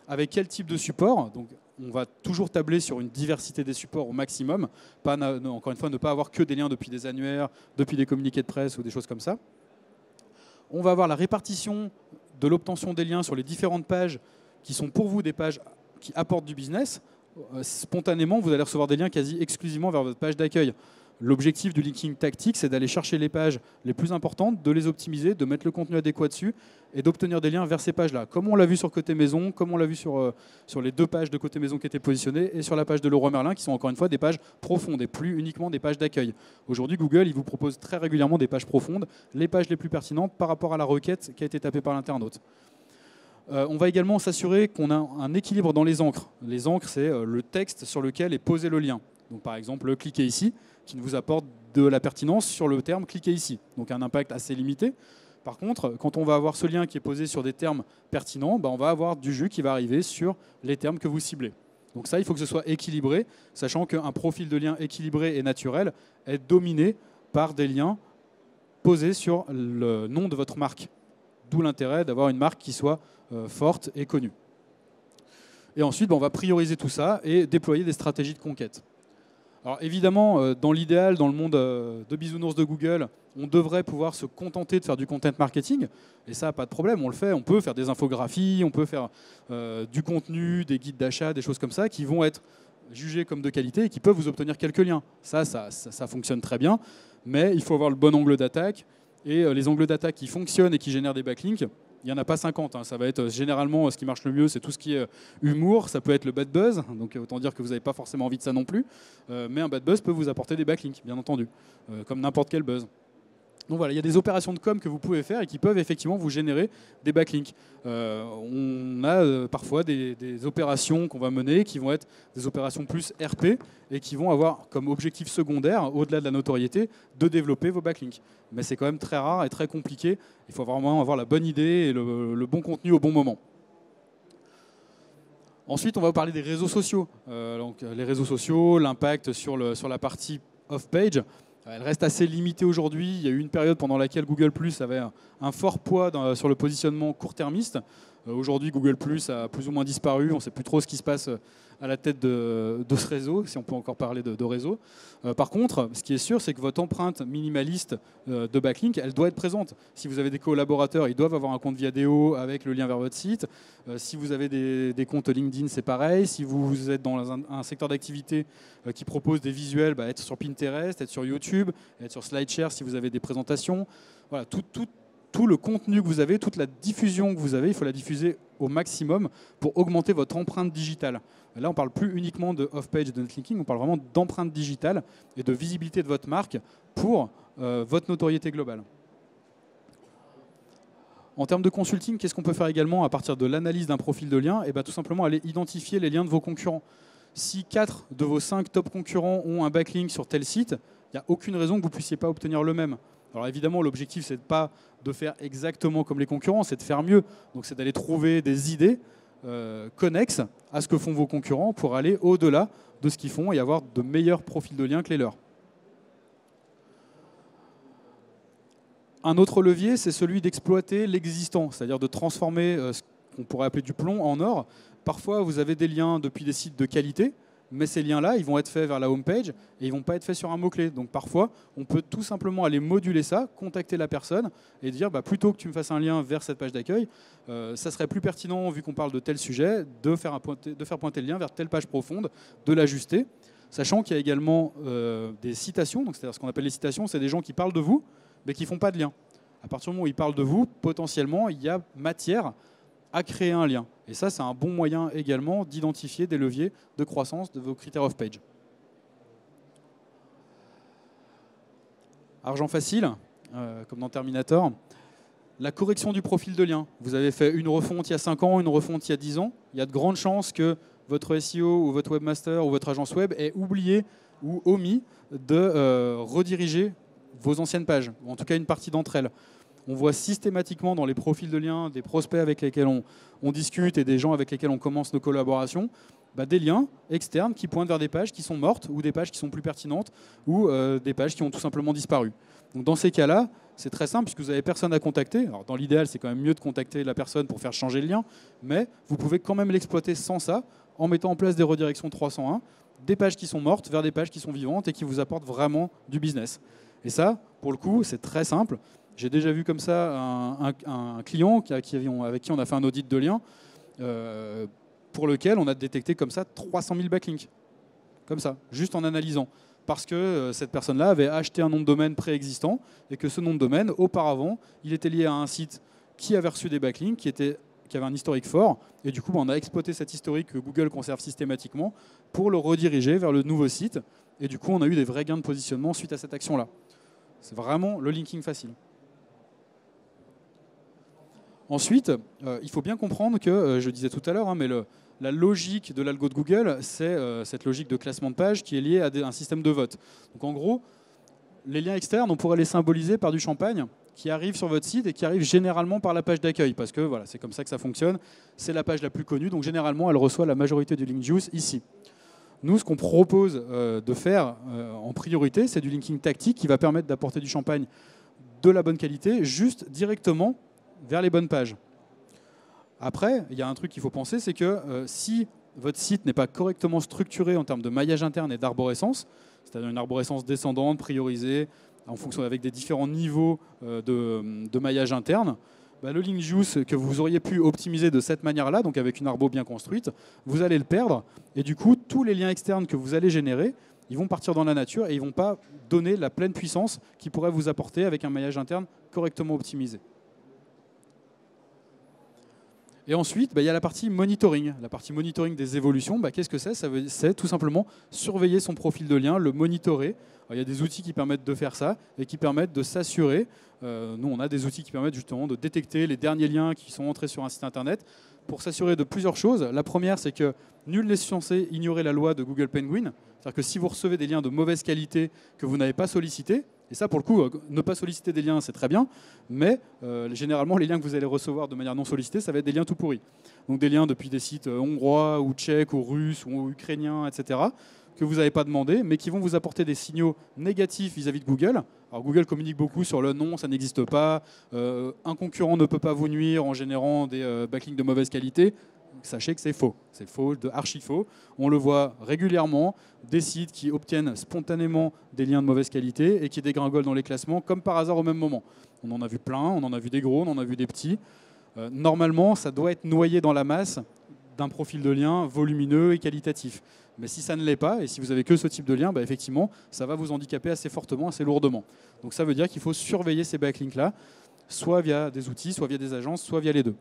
Avec quel type de support? Donc, on va toujours tabler sur une diversité des supports au maximum. Encore une fois, ne pas avoir que des liens depuis des annuaires, depuis des communiqués de presse ou des choses comme ça. On va avoir la répartition de l'obtention des liens sur les différentes pages qui sont pour vous des pages qui apportent du business. Spontanément, vous allez recevoir des liens quasi exclusivement vers votre page d'accueil. L'objectif du linking tactique, c'est d'aller chercher les pages les plus importantes, de les optimiser, de mettre le contenu adéquat dessus et d'obtenir des liens vers ces pages-là. Comme on l'a vu sur Côté Maison, comme on l'a vu sur les 2 pages de Côté Maison qui étaient positionnées et sur la page de Leroy Merlin qui sont encore une fois des pages profondes et plus uniquement des pages d'accueil. Aujourd'hui, Google, il vous propose très régulièrement des pages profondes, les pages les plus pertinentes par rapport à la requête qui a été tapée par l'internaute. On va également s'assurer qu'on a un équilibre dans les encres. Les encres, c'est le texte sur lequel est posé le lien. Donc, par exemple, cliquez ici, qui vous apporte de la pertinence sur le terme cliquez ici. Donc un impact assez limité. Par contre, quand on va avoir ce lien qui est posé sur des termes pertinents, on va avoir du jus qui va arriver sur les termes que vous ciblez. Donc ça, il faut que ce soit équilibré, sachant qu'un profil de lien équilibré et naturel est dominé par des liens posés sur le nom de votre marque. D'où l'intérêt d'avoir une marque qui soit forte et connue. Et ensuite, on va prioriser tout ça et déployer des stratégies de conquête. Alors évidemment, dans l'idéal, dans le monde de bisounours de Google, on devrait pouvoir se contenter de faire du content marketing. Et ça, pas de problème, on le fait. On peut faire des infographies, on peut faire du contenu, des guides d'achat, des choses comme ça, qui vont être jugés comme de qualité et qui peuvent vous obtenir quelques liens. Ça fonctionne très bien, mais il faut avoir le bon angle d'attaque. Et les angles d'attaque qui fonctionnent et qui génèrent des backlinks, il n'y en a pas 50. Ça va être généralement ce qui marche le mieux, c'est tout ce qui est humour. Ça peut être le bad buzz, donc autant dire que vous n'avez pas forcément envie de ça non plus. Mais un bad buzz peut vous apporter des backlinks, bien entendu, comme n'importe quel buzz. Donc voilà, il y a des opérations de com que vous pouvez faire et qui peuvent effectivement vous générer des backlinks. On a parfois des opérations qu'on va mener qui vont être des opérations plus RP et qui vont avoir comme objectif secondaire, au-delà de la notoriété, de développer vos backlinks. Mais c'est quand même très rare et très compliqué. Il faut vraiment avoir la bonne idée et le bon contenu au bon moment. Ensuite, on va vous parler des réseaux sociaux. Donc, les réseaux sociaux, l'impact sur la partie off-page. Elle reste assez limitée aujourd'hui. Il y a eu une période pendant laquelle Google+ avait un fort poids sur le positionnement court-termiste. Aujourd'hui, Google+ a plus ou moins disparu. On ne sait plus trop ce qui se passe à la tête de ce réseau, si on peut encore parler de réseau. Par contre, ce qui est sûr, c'est que votre empreinte minimaliste de backlink, elle doit être présente. Si vous avez des collaborateurs, ils doivent avoir un compte Viadeo avec le lien vers votre site. Si vous avez des comptes LinkedIn, c'est pareil. Si vous êtes dans un secteur d'activité qui propose des visuels, être sur Pinterest, être sur YouTube, être sur SlideShare si vous avez des présentations. Voilà, tout le contenu que vous avez, toute la diffusion que vous avez, il faut la diffuser au maximum pour augmenter votre empreinte digitale. Là, on ne parle plus uniquement de off-page et de netlinking, on parle vraiment d'empreinte digitale et de visibilité de votre marque pour votre notoriété globale. En termes de consulting, qu'est-ce qu'on peut faire également à partir de l'analyse d'un profil de lien? Tout simplement aller identifier les liens de vos concurrents. Si 4 de vos 5 top concurrents ont un backlink sur tel site, il n'y a aucune raison que vous ne puissiez pas obtenir le même. Alors évidemment, l'objectif, c'est pas de faire exactement comme les concurrents, c'est de faire mieux. Donc c'est d'aller trouver des idées connexes à ce que font vos concurrents pour aller au-delà de ce qu'ils font et avoir de meilleurs profils de liens que les leurs. Un autre levier, c'est celui d'exploiter l'existant, c'est-à-dire de transformer ce qu'on pourrait appeler du plomb en or. Parfois, vous avez des liens depuis des sites de qualité, mais ces liens-là, ils vont être faits vers la homepage et ils ne vont pas être faits sur un mot-clé. Donc parfois, on peut tout simplement aller moduler ça, contacter la personne et dire plutôt que tu me fasses un lien vers cette page d'accueil, ça serait plus pertinent, vu qu'on parle de tel sujet, de faire pointer le lien vers telle page profonde, de l'ajuster. Sachant qu'il y a également des citations, donc c'est-à-dire ce qu'on appelle les citations, c'est des gens qui parlent de vous, mais qui ne font pas de lien. À partir du moment où ils parlent de vous, potentiellement, il y a matière à créer un lien. Et ça, c'est un bon moyen également d'identifier des leviers de croissance de vos critères off-page. Argent facile, comme dans Terminator. La correction du profil de lien. Vous avez fait une refonte il y a 5 ans, une refonte il y a 10 ans. Il y a de grandes chances que votre SEO ou votre webmaster ou votre agence web ait oublié ou omis de rediriger vos anciennes pages, ou en tout cas une partie d'entre elles. On voit systématiquement dans les profils de liens des prospects avec lesquels on discute et des gens avec lesquels on commence nos collaborations, des liens externes qui pointent vers des pages qui sont mortes ou des pages qui sont plus pertinentes ou des pages qui ont tout simplement disparu. Donc dans ces cas-là, c'est très simple puisque vous n'avez personne à contacter. Alors dans l'idéal, c'est quand même mieux de contacter la personne pour faire changer le lien, mais vous pouvez quand même l'exploiter sans ça en mettant en place des redirections 301, des pages qui sont mortes vers des pages qui sont vivantes et qui vous apportent vraiment du business. Et ça, pour le coup, c'est très simple. J'ai déjà vu comme ça un client avec qui on a fait un audit de lien pour lequel on a détecté comme ça 300 000 backlinks. Comme ça, juste en analysant. Parce que cette personne-là avait acheté un nom de domaine préexistant et que ce nom de domaine, auparavant, il était lié à un site qui avait reçu des backlinks, qui avait un historique fort. Et du coup, on a exploité cet historique que Google conserve systématiquement pour le rediriger vers le nouveau site. Et du coup, on a eu des vrais gains de positionnement suite à cette action-là. C'est vraiment le linking facile. Ensuite, il faut bien comprendre que, je disais tout à l'heure, mais la logique de l'algo de Google, c'est cette logique de classement de page qui est liée à un système de vote. Donc en gros, les liens externes, on pourrait les symboliser par du champagne qui arrive sur votre site et qui arrive généralement par la page d'accueil, parce que voilà, c'est comme ça que ça fonctionne. C'est la page la plus connue, donc généralement, elle reçoit la majorité du link juice ici. Nous, ce qu'on propose de faire en priorité, c'est du linking tactique qui va permettre d'apporter du champagne de la bonne qualité, juste directement vers les bonnes pages. Après, il y a un truc qu'il faut penser, c'est que si votre site n'est pas correctement structuré en termes de maillage interne et d'arborescence, c'est-à-dire une arborescence descendante, priorisée, en fonction avec des différents niveaux de maillage interne, le link juice que vous auriez pu optimiser de cette manière-là, donc avec une arbo bien construite, vous allez le perdre. Et du coup, tous les liens externes que vous allez générer, ils vont partir dans la nature et ils ne vont pas donner la pleine puissance qu'ils pourraient vous apporter avec un maillage interne correctement optimisé. Et ensuite, il y a la partie monitoring. La partie monitoring des évolutions, qu'est-ce que c'est? C'est tout simplement surveiller son profil de lien, le monitorer. Alors, il y a des outils qui permettent de faire ça et qui permettent de s'assurer. Nous, on a des outils qui permettent justement de détecter les derniers liens qui sont entrés sur un site internet pour s'assurer de plusieurs choses. La première, c'est que nul n'est censé ignorer la loi de Google Penguin. C'est-à-dire que si vous recevez des liens de mauvaise qualité que vous n'avez pas sollicités, et ça, pour le coup, ne pas solliciter des liens, c'est très bien, mais généralement, les liens que vous allez recevoir de manière non sollicitée, ça va être des liens tout pourris. Donc des liens depuis des sites hongrois, ou tchèques, ou russes, ou ukrainiens, etc., que vous n'avez pas demandé, mais qui vont vous apporter des signaux négatifs vis-à-vis de Google. Alors Google communique beaucoup sur le non, ça n'existe pas, un concurrent ne peut pas vous nuire en générant des backlinks de mauvaise qualité. Sachez que c'est faux, de archi faux. On le voit régulièrement, des sites qui obtiennent spontanément des liens de mauvaise qualité et qui dégringolent dans les classements comme par hasard au même moment. On en a vu plein, on en a vu des gros, on en a vu des petits. Normalement, ça doit être noyé dans la masse d'un profil de lien volumineux et qualitatif. Mais si ça ne l'est pas, et si vous avez que ce type de lien, effectivement, ça va vous handicaper assez fortement, assez lourdement. Donc ça veut dire qu'il faut surveiller ces backlinks-là, soit via des outils, soit via des agences, soit via les deux.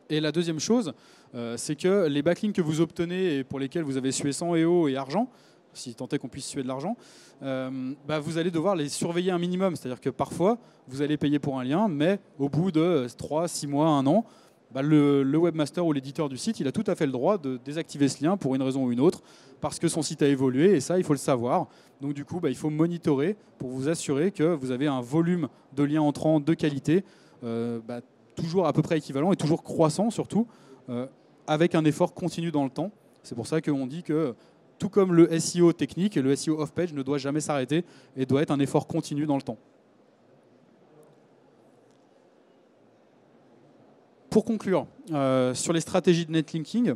Et la deuxième chose, c'est que les backlinks que vous obtenez et pour lesquels vous avez sué sang et eau et argent, si tant est qu'on puisse suer de l'argent, vous allez devoir les surveiller un minimum. C'est-à-dire que parfois, vous allez payer pour un lien, mais au bout de 3, 6 mois, 1 an, le webmaster ou l'éditeur du site, il a tout à fait le droit de désactiver ce lien pour une raison ou une autre, parce que son site a évolué, et ça, il faut le savoir. Donc du coup, il faut monitorer pour vous assurer que vous avez un volume de liens entrants de qualité, toujours à peu près équivalent et toujours croissant surtout, avec un effort continu dans le temps. C'est pour ça qu'on dit que tout comme le SEO technique, le SEO off-page ne doit jamais s'arrêter et doit être un effort continu dans le temps. Pour conclure, sur les stratégies de netlinking,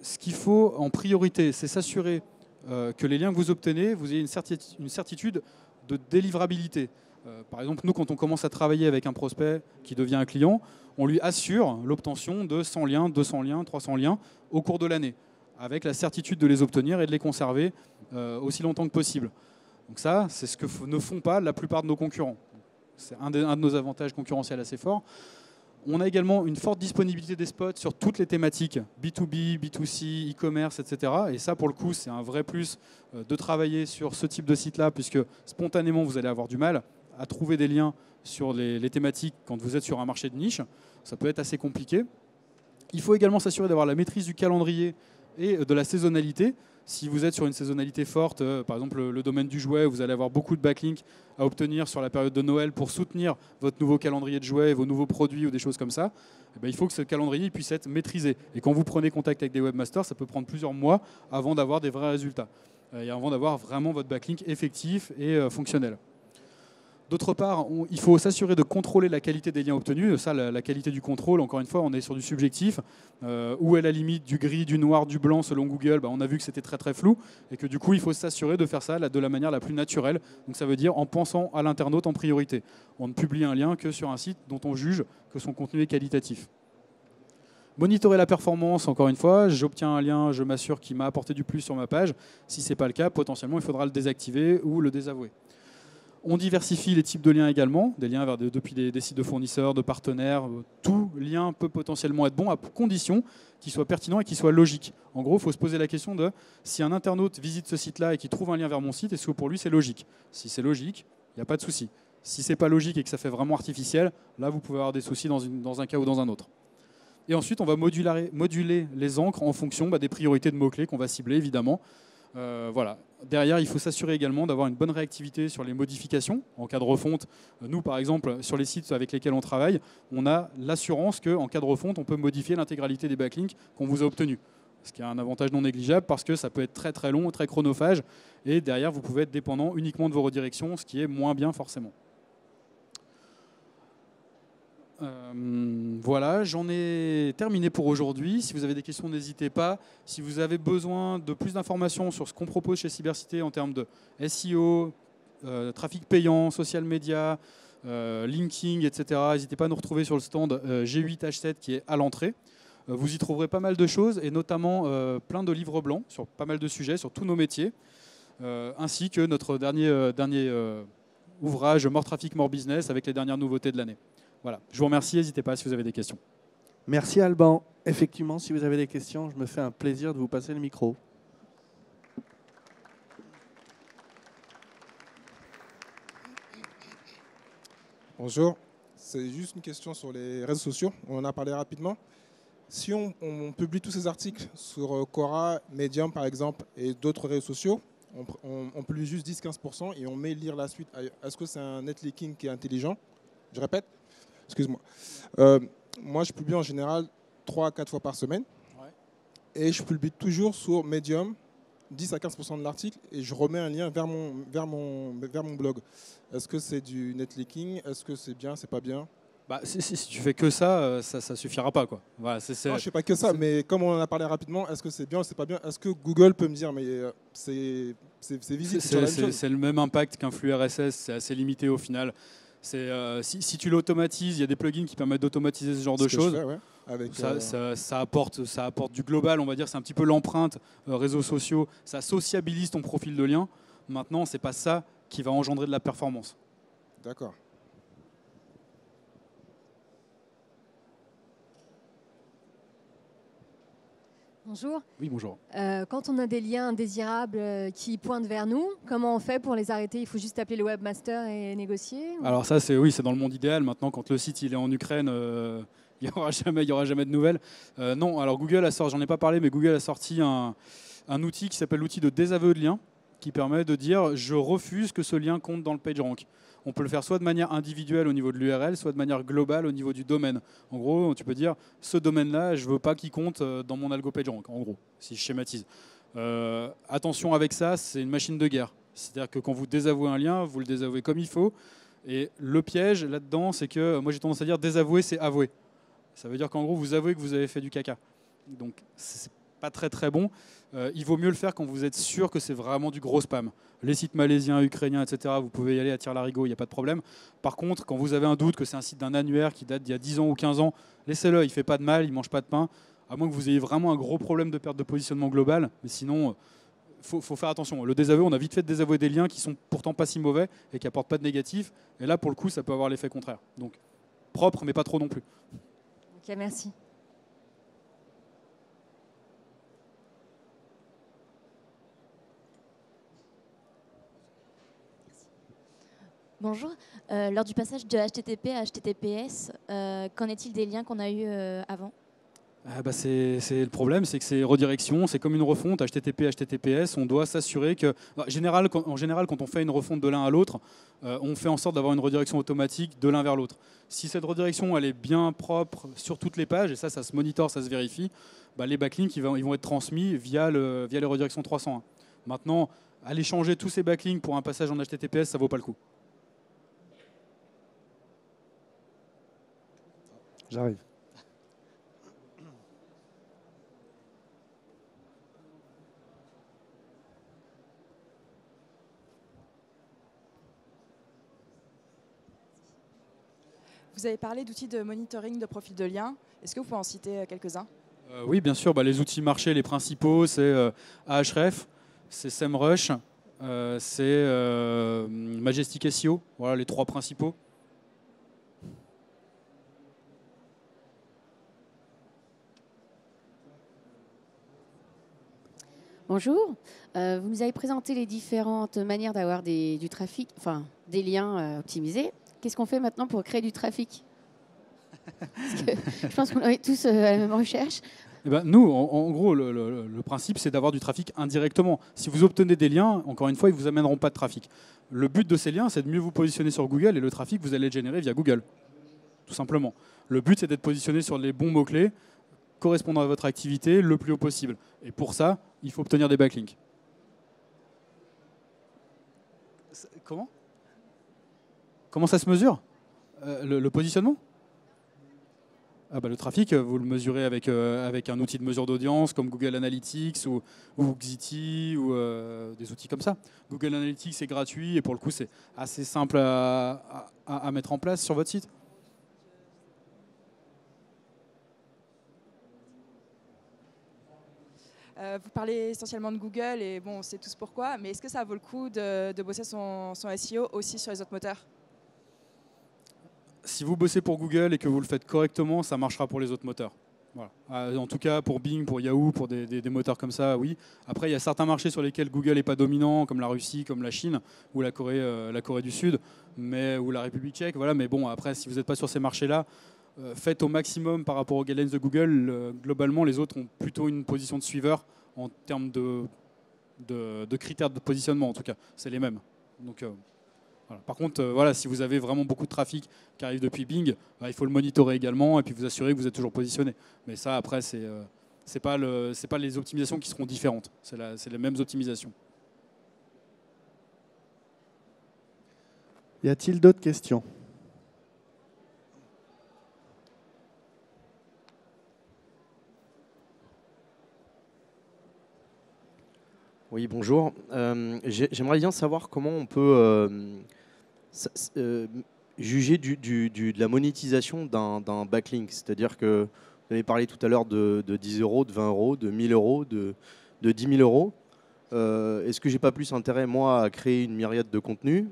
ce qu'il faut en priorité, c'est s'assurer que les liens que vous obtenez, vous ayez une certitude de délivrabilité. Par exemple, nous, quand on commence à travailler avec un prospect qui devient un client, on lui assure l'obtention de 100 liens, 200 liens, 300 liens au cours de l'année, avec la certitude de les obtenir et de les conserver aussi longtemps que possible. Donc ça, c'est ce que ne font pas la plupart de nos concurrents. C'est un de nos avantages concurrentiels assez forts. On a également une forte disponibilité des spots sur toutes les thématiques, B2B, B2C, e-commerce, etc. Et ça, pour le coup, c'est un vrai plus de travailler sur ce type de site-là, puisque spontanément, vous allez avoir du mal à trouver des liens sur les thématiques quand vous êtes sur un marché de niche. Ça peut être assez compliqué. Il faut également s'assurer d'avoir la maîtrise du calendrier et de la saisonnalité. Si vous êtes sur une saisonnalité forte, par exemple le domaine du jouet, vous allez avoir beaucoup de backlinks à obtenir sur la période de Noël pour soutenir votre nouveau calendrier de jouets, vos nouveaux produits ou des choses comme ça. Il faut que ce calendrier puisse être maîtrisé. Et quand vous prenez contact avec des webmasters, ça peut prendre plusieurs mois avant d'avoir des vrais résultats. Et avant d'avoir vraiment votre backlink effectif et fonctionnel. D'autre part, il faut s'assurer de contrôler la qualité des liens obtenus. Ça, la qualité du contrôle, encore une fois, on est sur du subjectif. Où est la limite du gris, du noir, du blanc selon Google, on a vu que c'était très très flou et que du coup, il faut s'assurer de faire ça de la manière la plus naturelle. Donc ça veut dire en pensant à l'internaute en priorité. On ne publie un lien que sur un site dont on juge que son contenu est qualitatif. Monitorer la performance, encore une fois, j'obtiens un lien, je m'assure qu'il m'a apporté du plus sur ma page. Si ce n'est pas le cas, potentiellement, il faudra le désactiver ou le désavouer. On diversifie les types de liens également, des liens depuis des sites de fournisseurs, de partenaires. Tout lien peut potentiellement être bon à condition qu'il soit pertinent et qu'il soit logique. En gros, il faut se poser la question de si un internaute visite ce site-là et qu'il trouve un lien vers mon site, est-ce que pour lui c'est logique? Si c'est logique, il n'y a pas de souci. Si ce n'est pas logique et que ça fait vraiment artificiel, là vous pouvez avoir des soucis dans un cas ou dans un autre. Et ensuite, on va moduler les encres en fonction des priorités de mots-clés qu'on va cibler évidemment. Voilà. Derrière, il faut s'assurer également d'avoir une bonne réactivité sur les modifications en cas de refonte. Nous, par exemple, sur les sites avec lesquels on travaille, on a l'assurance qu'en cas de refonte, on peut modifier l'intégralité des backlinks qu'on vous a obtenus. Ce qui a un avantage non négligeable parce que ça peut être très très long, très chronophage. Et derrière, vous pouvez être dépendant uniquement de vos redirections, ce qui est moins bien forcément. Voilà, j'en ai terminé pour aujourd'hui. Si vous avez des questions, n'hésitez pas. Si vous avez besoin de plus d'informations sur ce qu'on propose chez Cybercité en termes de SEO, trafic payant, social media, linking, etc. N'hésitez pas à nous retrouver sur le stand G8H7 qui est à l'entrée. Vous y trouverez pas mal de choses et notamment plein de livres blancs sur pas mal de sujets, sur tous nos métiers, ainsi que notre dernier ouvrage More Traffic, More Business avec les dernières nouveautés de l'année. Voilà. Je vous remercie, n'hésitez pas si vous avez des questions. Merci Alban. Effectivement, si vous avez des questions, je me fais un plaisir de vous passer le micro. Bonjour, c'est juste une question sur les réseaux sociaux, on en a parlé rapidement. Si on publie tous ces articles sur Quora, Medium par exemple et d'autres réseaux sociaux, on publie juste 10-15% et on met lire la suite. Est-ce que c'est un netleaking qui est intelligent? Je répète, excuse-moi. Moi je publie en général 3 à 4 fois par semaine et je publie toujours sur Medium 10 à 15% de l'article et je remets un lien vers mon blog. Est-ce que c'est du netleaking? Est-ce que c'est bien, c'est pas bien? Bah, si tu fais que ça, ça suffira pas, quoi. Voilà, non, je fais pas que ça, mais comme on en a parlé rapidement, est-ce que c'est bien ou c'est pas bien? Est-ce que Google peut me dire, mais c'est visible? C'est le même impact qu'un flux RSS, c'est assez limité au final. Si tu l'automatises, il y a des plugins qui permettent d'automatiser ce genre de choses. Fais, ouais, avec, ça apporte du global, on va dire. C'est un petit peu l'empreinte réseaux sociaux. Ça sociabilise ton profil de lien. Maintenant, c'est pas ça qui va engendrer de la performance. D'accord. Bonjour. Oui, bonjour. Quand on a des liens indésirables qui pointent vers nous, comment on fait pour les arrêter? Il faut juste appeler le webmaster et négocier? Alors ça, c'est dans le monde idéal. Maintenant, quand le site il est en Ukraine, il n'y aura jamais de nouvelles. Non, alors Google a sorti, j'en ai pas parlé, mais Google a sorti un outil qui s'appelle l'outil de désaveu de lien, qui permet de dire je refuse que ce lien compte dans le PageRank. On peut le faire soit de manière individuelle au niveau de l'URL, soit de manière globale au niveau du domaine. En gros, tu peux dire ce domaine-là, je ne veux pas qu'il compte dans mon algo PageRank, en gros, si je schématise. Attention avec ça, c'est une machine de guerre. C'est-à-dire que quand vous désavouez un lien, vous le désavouez comme il faut. Et le piège là-dedans, c'est que moi j'ai tendance à dire désavouer, c'est avouer. Ça veut dire qu'en gros, vous avouez que vous avez fait du caca. Donc, c'est pas très très bon. Il vaut mieux le faire quand vous êtes sûr que c'est vraiment du gros spam. Les sites malaisiens, ukrainiens, etc., vous pouvez y aller à tire-larigot, il n'y a pas de problème. Par contre, quand vous avez un doute que c'est un site d'un annuaire qui date d'il y a 10 ans ou 15 ans, laissez-le, il ne fait pas de mal, il ne mange pas de pain, à moins que vous ayez vraiment un gros problème de perte de positionnement global. Mais sinon, faut faire attention. Le désaveu, on a vite fait de désavouer des liens qui sont pourtant pas si mauvais et qui n'apportent pas de négatif. Et là, pour le coup, ça peut avoir l'effet contraire. Donc, propre, mais pas trop non plus. Ok, merci. Bonjour. Lors du passage de HTTP à HTTPS, qu'en est-il des liens qu'on a eus avant? C'est le problème, c'est que ces redirections, c'est comme une refonte HTTP, HTTPS. On doit s'assurer que, en général, quand on fait une refonte de l'un à l'autre, on fait en sorte d'avoir une redirection automatique de l'un vers l'autre. Si cette redirection elle est bien propre sur toutes les pages, et ça se monitore, ça se vérifie, les backlinks ils vont être transmis via les redirections 301. Maintenant, aller changer tous ces backlinks pour un passage en HTTPS, ça vaut pas le coup. J'arrive. Vous avez parlé d'outils de monitoring de profil de lien. Est-ce que vous pouvez en citer quelques-uns? Oui, bien sûr. Les outils marchés, les principaux, c'est Ahref, c'est SEMrush, c'est Majestic SEO. Voilà les trois principaux. Bonjour, vous nous avez présenté les différentes manières d'avoir du trafic, enfin des liens optimisés. Qu'est-ce qu'on fait maintenant pour créer du trafic? Parce que je pense qu'on est tous à la même recherche. Nous, en gros, le principe, c'est d'avoir du trafic indirectement. Si vous obtenez des liens, encore une fois, ils ne vous amèneront pas de trafic. Le but de ces liens, c'est de mieux vous positionner sur Google et le trafic, vous allez le générer via Google, tout simplement. Le but, c'est d'être positionné sur les bons mots-clés, correspondant à votre activité le plus haut possible. Et pour ça, il faut obtenir des backlinks. Comment ça se mesure le positionnement? Le trafic, vous le mesurez avec un outil de mesure d'audience comme Google Analytics ou Xity ou des outils comme ça. Google Analytics est gratuit et pour le coup, c'est assez simple à mettre en place sur votre site. Vous parlez essentiellement de Google et bon, on sait tous pourquoi, mais est-ce que ça vaut le coup de bosser son SEO aussi sur les autres moteurs? Si vous bossez pour Google et que vous le faites correctement, ça marchera pour les autres moteurs. Voilà. En tout cas, pour Bing, pour Yahoo, pour des moteurs comme ça, oui. Après, il y a certains marchés sur lesquels Google n'est pas dominant, comme la Russie, comme la Chine, ou la Corée du Sud, ou la République tchèque. Voilà. Mais bon, après, si vous n'êtes pas sur ces marchés-là, faites au maximum par rapport aux guidelines de Google. Globalement, les autres ont plutôt une position de suiveur en termes de critères de positionnement, en tout cas. C'est les mêmes. Donc, voilà. Par contre, si vous avez vraiment beaucoup de trafic qui arrive depuis Bing, il faut le monitorer également et puis vous assurer que vous êtes toujours positionné. Mais ça, après, c'est pas les optimisations qui seront différentes. C'est les mêmes optimisations. Y a-t-il d'autres questions? Oui, bonjour. J'aimerais bien savoir comment on peut juger de la monétisation d'un backlink. C'est-à-dire que vous avez parlé tout à l'heure de 10 euros, de 20 euros, de 1000 euros, de 10 000 euros. Est-ce que j'ai pas plus intérêt, moi, à créer une myriade de contenus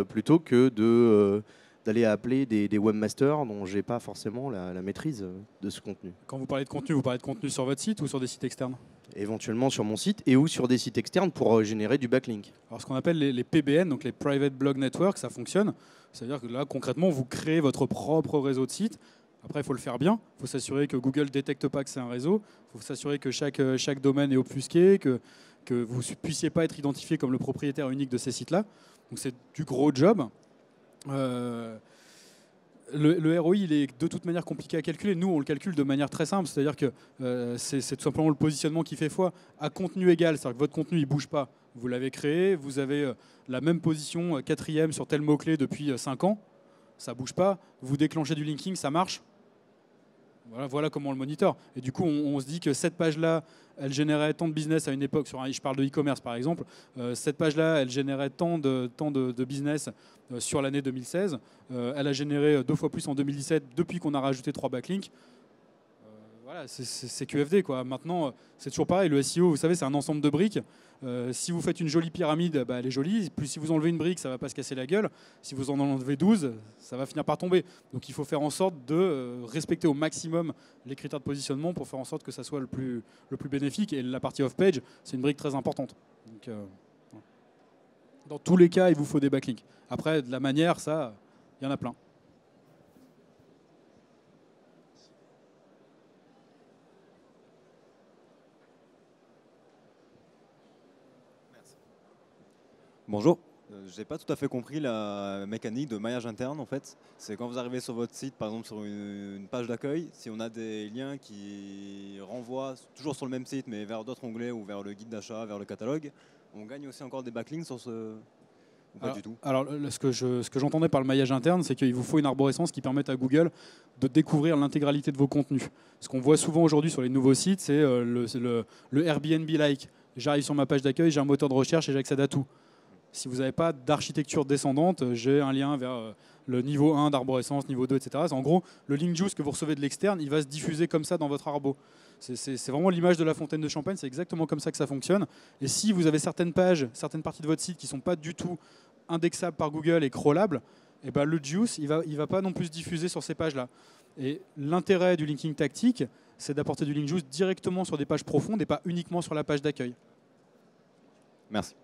plutôt que d'aller appeler des webmasters dont j'ai pas forcément la maîtrise de ce contenu? Quand vous parlez de contenu sur votre site ou sur des sites externes? Éventuellement sur mon site et ou sur des sites externes pour générer du backlink. Alors ce qu'on appelle les PBN, donc les Private Blog Network, ça fonctionne. C'est-à-dire que là, concrètement, vous créez votre propre réseau de sites. Après, il faut le faire bien. Il faut s'assurer que Google ne détecte pas que c'est un réseau. Il faut s'assurer que chaque domaine est obfusqué, que vous ne puissiez pas être identifié comme le propriétaire unique de ces sites-là. Donc c'est du gros job. Le ROI, il est de toute manière compliqué à calculer. Nous, on le calcule de manière très simple. C'est-à-dire que c'est tout simplement le positionnement qui fait foi. À contenu égal, c'est-à-dire que votre contenu ne bouge pas. Vous l'avez créé, vous avez la même position, 4e sur tel mot-clé depuis 5 ans. Ça ne bouge pas. Vous déclenchez du linking, ça marche. Voilà comment on le monitor. Et du coup, on se dit que cette page-là, elle générait tant de business à une époque, je parle de e-commerce par exemple, cette page-là, elle générait tant de business sur l'année 2016. Elle a généré 2 fois plus en 2017 depuis qu'on a rajouté 3 backlinks. Voilà, c'est QFD, quoi. Maintenant, c'est toujours pareil. Le SEO, vous savez, c'est un ensemble de briques. Si vous faites une jolie pyramide, elle est jolie. Plus si vous enlevez une brique, ça ne va pas se casser la gueule. Si vous en enlevez 12, ça va finir par tomber. Donc il faut faire en sorte de respecter au maximum les critères de positionnement pour faire en sorte que ça soit le plus bénéfique. Et la partie off-page, c'est une brique très importante. Donc, dans tous les cas, il vous faut des backlinks. Après, de la manière, ça, il y en a plein. Bonjour, je n'ai pas tout à fait compris la mécanique de maillage interne en fait. C'est quand vous arrivez sur votre site, par exemple sur une page d'accueil, si on a des liens qui renvoient toujours sur le même site mais vers d'autres onglets ou vers le guide d'achat, vers le catalogue, on gagne aussi encore des backlinks sur ce... Ou pas du tout. Alors ce que j'entendais par le maillage interne, c'est qu'il vous faut une arborescence qui permette à Google de découvrir l'intégralité de vos contenus. Ce qu'on voit souvent aujourd'hui sur les nouveaux sites, c'est le Airbnb-like. J'arrive sur ma page d'accueil, j'ai un moteur de recherche et j'accède à tout. Si vous n'avez pas d'architecture descendante, j'ai un lien vers le niveau 1 d'arborescence, niveau 2, etc. En gros, le link juice que vous recevez de l'externe, il va se diffuser comme ça dans votre arbo. C'est vraiment l'image de la fontaine de Champagne, c'est exactement comme ça que ça fonctionne. Et si vous avez certaines pages, certaines parties de votre site qui ne sont pas du tout indexables par Google et crawlables, et ben le juice, il va pas non plus se diffuser sur ces pages-là. Et l'intérêt du linking tactique, c'est d'apporter du link juice directement sur des pages profondes et pas uniquement sur la page d'accueil. Merci.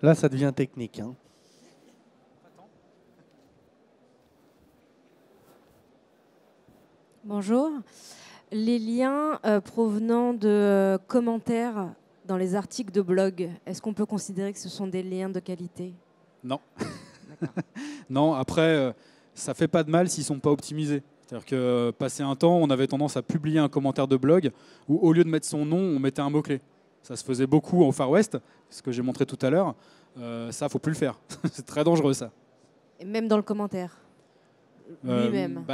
Là, ça devient technique. Bonjour. Les liens provenant de commentaires dans les articles de blog, est-ce qu'on peut considérer que ce sont des liens de qualité? Non. Non, après, ça fait pas de mal s'ils ne sont pas optimisés. C'est-à-dire que passé un temps, on avait tendance à publier un commentaire de blog où au lieu de mettre son nom, on mettait un mot-clé. Ça se faisait beaucoup au Far West, ce que j'ai montré tout à l'heure. Ça, faut plus le faire. C'est très dangereux, ça. Et même dans le commentaire? lui-même.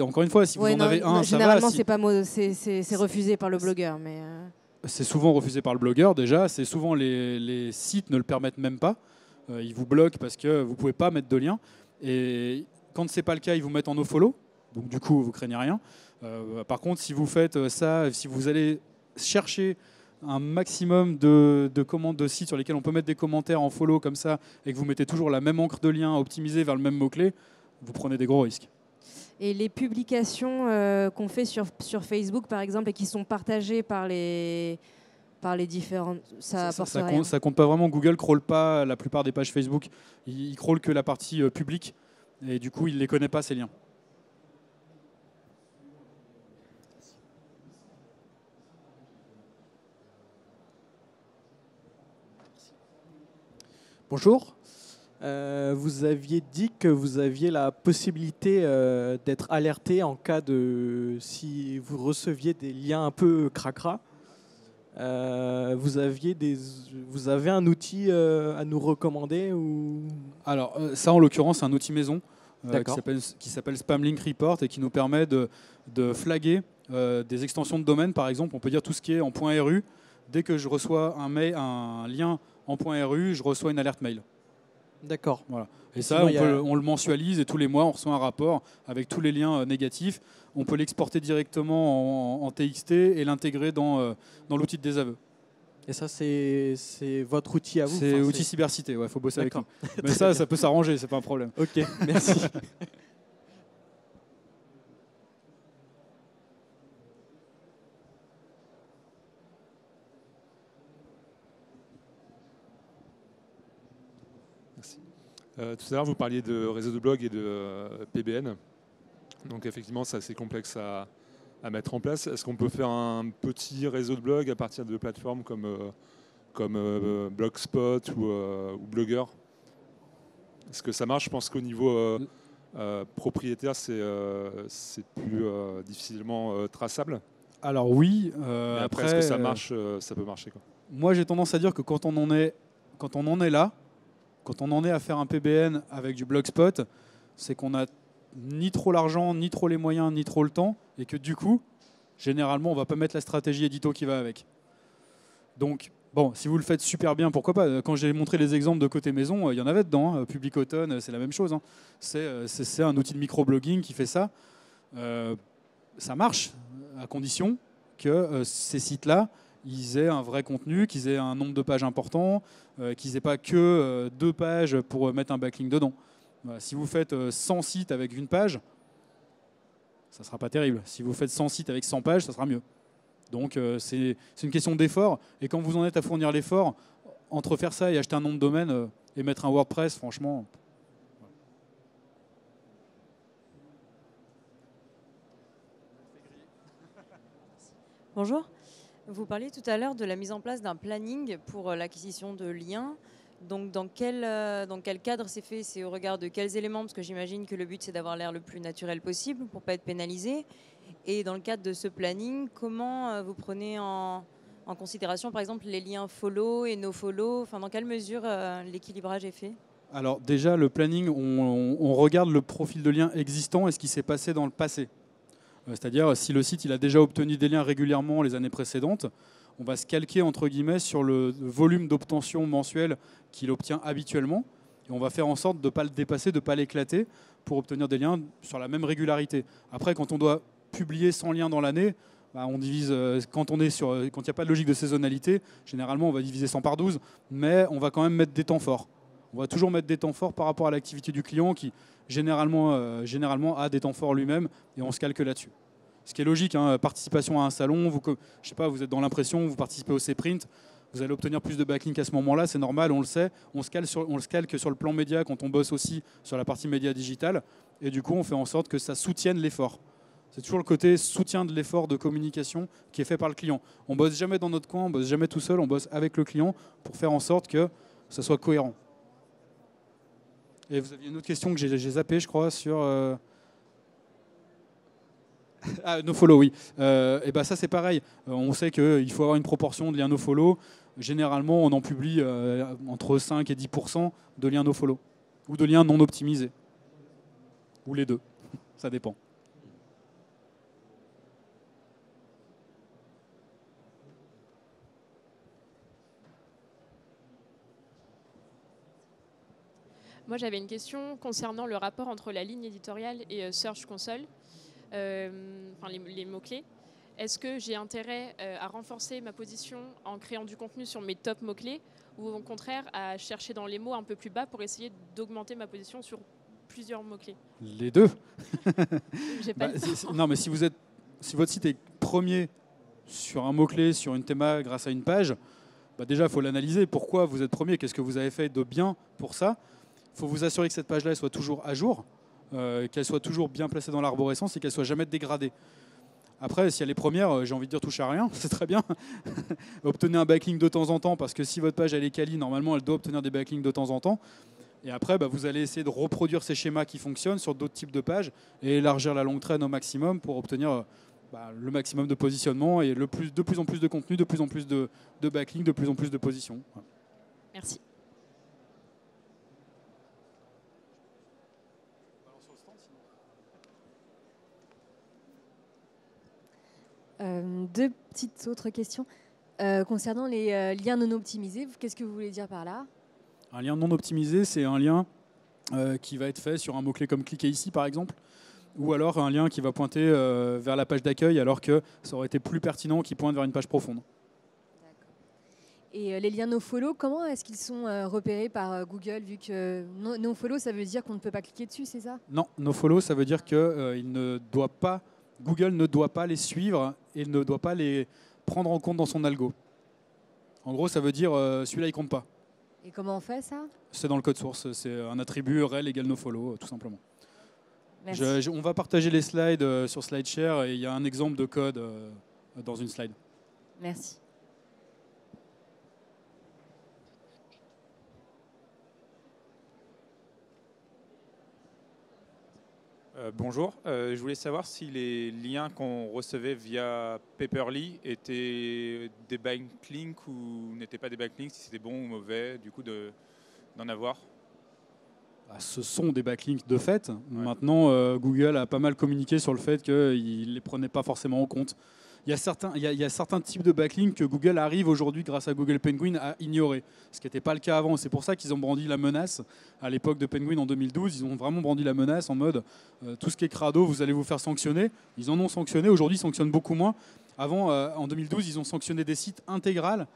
Encore une fois, si vous en avez un, ça va. Généralement, c'est refusé par le blogueur. C'est souvent refusé par le blogueur déjà. C'est souvent les sites ne le permettent même pas. Ils vous bloquent parce que vous ne pouvez pas mettre de lien. Et quand ce n'est pas le cas, ils vous mettent en nofollow. Donc du coup, vous ne craignez rien. Par contre, si vous faites ça, si vous allez chercher un maximum de commandes de sites sur lesquels on peut mettre des commentaires en follow comme ça et que vous mettez toujours la même encre de lien optimisée vers le même mot-clé, vous prenez des gros risques. Et les publications qu'on fait sur Facebook, par exemple, et qui sont partagées par les différentes... Ça compte pas vraiment. Google ne crawl pas la plupart des pages Facebook. Il crawl que la partie publique. Et du coup, il ne les connaît pas, ces liens. Bonjour. Vous aviez dit que vous aviez la possibilité d'être alerté en cas de... si vous receviez des liens un peu cracra. Vous avez un outil à nous recommander ou... Alors ça, en l'occurrence, c'est un outil maison qui s'appelle Spam Link Report et qui nous permet de flaguer des extensions de domaine. Par exemple, on peut dire tout ce qui est en .ru. Dès que je reçois un lien en .ru, je reçois une alerte mail. D'accord. Voilà. Et ça, on le mensualise et tous les mois, on reçoit un rapport avec tous les liens négatifs. On peut l'exporter directement en TXT et l'intégrer dans l'outil de désaveu. Et ça, c'est votre outil à vous? C'est outil cybercité, il faut bosser avec nous. Mais ça peut s'arranger, c'est pas un problème. Ok, merci. Tout à l'heure, vous parliez de réseau de blog et de PBN. Donc effectivement, c'est assez complexe à mettre en place. Est-ce qu'on peut faire un petit réseau de blog à partir de plateformes comme Blogspot ou Blogger? Est-ce que ça marche? Je pense qu'au niveau propriétaire, c'est plus difficilement traçable. Alors oui. Après, est-ce que ça marche? Ça peut marcher, quoi. Moi, j'ai tendance à dire que quand on en est là, quand on en est à faire un PBN avec du Blogspot, c'est qu'on n'a ni trop l'argent, ni trop les moyens, ni trop le temps, et que du coup, généralement, on ne va pas mettre la stratégie édito qui va avec. Donc, bon, si vous le faites super bien, pourquoi pas? Quand j'ai montré les exemples de côté maison, il y en avait dedans. Hein. Publicoton, c'est la même chose. Hein. C'est un outil de microblogging qui fait ça. Ça marche, à condition que ces sites-là, ils aient un vrai contenu, qu'ils aient un nombre de pages important, qu'ils n'aient pas que 2 pages pour mettre un backlink dedans. Voilà, si vous faites 100 sites avec une page, ça ne sera pas terrible. Si vous faites 100 sites avec 100 pages, ça sera mieux. Donc c'est une question d'effort. Et quand vous en êtes à fournir l'effort, entre faire ça et acheter un nom de domaine et mettre un WordPress, franchement... Bonjour. Vous parliez tout à l'heure de la mise en place d'un planning pour l'acquisition de liens. Donc dans quel cadre c'est fait? C'est au regard de quels éléments? Parce que j'imagine que le but c'est d'avoir l'air le plus naturel possible pour ne pas être pénalisé. Et dans le cadre de ce planning, comment vous prenez en considération par exemple les liens follow et no follow? Enfin, dans quelle mesure l'équilibrage est fait? Alors déjà, le planning, on regarde le profil de lien existant et ce qui s'est passé dans le passé. C'est-à-dire, si le site il a déjà obtenu des liens régulièrement les années précédentes, on va se calquer entre guillemets sur le volume d'obtention mensuel qu'il obtient habituellement. Et on va faire en sorte de ne pas le dépasser, de ne pas l'éclater pour obtenir des liens sur la même régularité. Après, quand on doit publier 100 liens dans l'année, on divise, quand il n'y a pas de logique de saisonnalité, généralement on va diviser 100 par 12, mais on va quand même mettre des temps forts. On va toujours mettre des temps forts par rapport à l'activité du client qui généralement a des temps forts lui-même et on se calque là-dessus. Ce qui est logique, hein, participation à un salon, je sais pas, vous êtes dans l'impression, vous participez au C-Print, vous allez obtenir plus de backlink à ce moment-là, c'est normal, on le sait. On se calque sur le plan média quand on bosse aussi sur la partie média digitale et du coup on fait en sorte que ça soutienne l'effort. C'est toujours le côté soutien de l'effort de communication qui est fait par le client. On bosse jamais dans notre coin, on bosse jamais tout seul, on bosse avec le client pour faire en sorte que ça soit cohérent. Et vous aviez une autre question que j'ai zappée, je crois, sur... nofollow, oui. Et ben ça, c'est pareil. On sait qu'il faut avoir une proportion de liens nofollow. Généralement, on en publie entre 5 et 10% de liens nofollow ou de liens non optimisés. Ou les deux. ça dépend. Moi, j'avais une question concernant le rapport entre la ligne éditoriale et Search Console, les mots-clés. Est-ce que j'ai intérêt à renforcer ma position en créant du contenu sur mes top mots-clés ou au contraire à chercher dans les mots un peu plus bas pour essayer d'augmenter ma position sur plusieurs mots-clés? Les deux. J'ai pas le temps. Non, mais si votre site est premier sur un mot-clé, sur une théma grâce à une page, déjà, il faut l'analyser. Pourquoi vous êtes premier? Qu'est-ce que vous avez fait de bien pour ça? Il faut vous assurer que cette page-là soit toujours à jour, qu'elle soit toujours bien placée dans l'arborescence et qu'elle ne soit jamais dégradée. Après, si elle est première, j'ai envie de dire touche à rien, c'est très bien. Obtenez un backlink de temps en temps, parce que si votre page elle est quali, normalement elle doit obtenir des backlinks de temps en temps. Et après, vous allez essayer de reproduire ces schémas qui fonctionnent sur d'autres types de pages et élargir la longue traîne au maximum pour obtenir le maximum de positionnement et de plus en plus de contenu, de plus en plus de backlinks, de plus en plus de positions. Voilà. Merci. Deux petites autres questions. Concernant les liens non optimisés, qu'est-ce que vous voulez dire par là? Un lien non optimisé, c'est un lien qui va être fait sur un mot-clé comme cliquez ici par exemple, ou alors un lien qui va pointer vers la page d'accueil alors que ça aurait été plus pertinent qu'il pointe vers une page profonde. Et les liens nofollow, comment est-ce qu'ils sont repérés par Google, vu que nofollow, ça veut dire qu'on ne peut pas cliquer dessus, c'est ça? Non, nofollow, ça veut dire que Google ne doit pas les suivre et ne doit pas les prendre en compte dans son algo. En gros, ça veut dire celui-là, il compte pas. Et comment on fait ça? C'est dans le code source, c'est un attribut rel égale nofollow, tout simplement. Merci. On va partager les slides sur SlideShare et il y a un exemple de code dans une slide. Merci. Bonjour, je voulais savoir si les liens qu'on recevait via Paperly étaient des backlinks ou n'étaient pas des backlinks, si c'était bon ou mauvais, du coup d'en avoir. Ce sont des backlinks de fait. Ouais. Maintenant, Google a pas mal communiqué sur le fait qu'il ne les prenait pas forcément en compte. Il y a certains types de backlinks que Google arrive aujourd'hui, grâce à Google Penguin, à ignorer. Ce qui n'était pas le cas avant. C'est pour ça qu'ils ont brandi la menace. À l'époque de Penguin en 2012, ils ont vraiment brandi la menace en mode tout ce qui est crado, vous allez vous faire sanctionner. Ils en ont sanctionné. Aujourd'hui, ils sanctionnent beaucoup moins. Avant, en 2012, ils ont sanctionné des sites intégralement.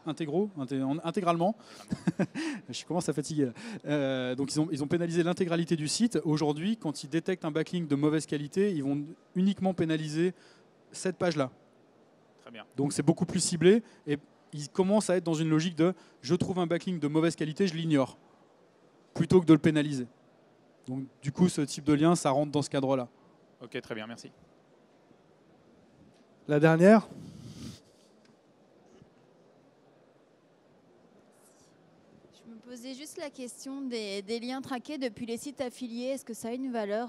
Je commence à fatiguer. Donc, ils ont pénalisé l'intégralité du site. Aujourd'hui, quand ils détectent un backlink de mauvaise qualité, ils vont uniquement pénaliser cette page-là. Très bien. Donc, c'est beaucoup plus ciblé. Et ils commencent à être dans une logique de je trouve un backlink de mauvaise qualité, je l'ignore, plutôt que de le pénaliser. Donc, du coup, ce type de lien, ça rentre dans ce cadre-là. Ok, très bien, merci. La dernière. Je me posais juste la question des liens traqués depuis les sites affiliés. Est-ce que ça a une valeur?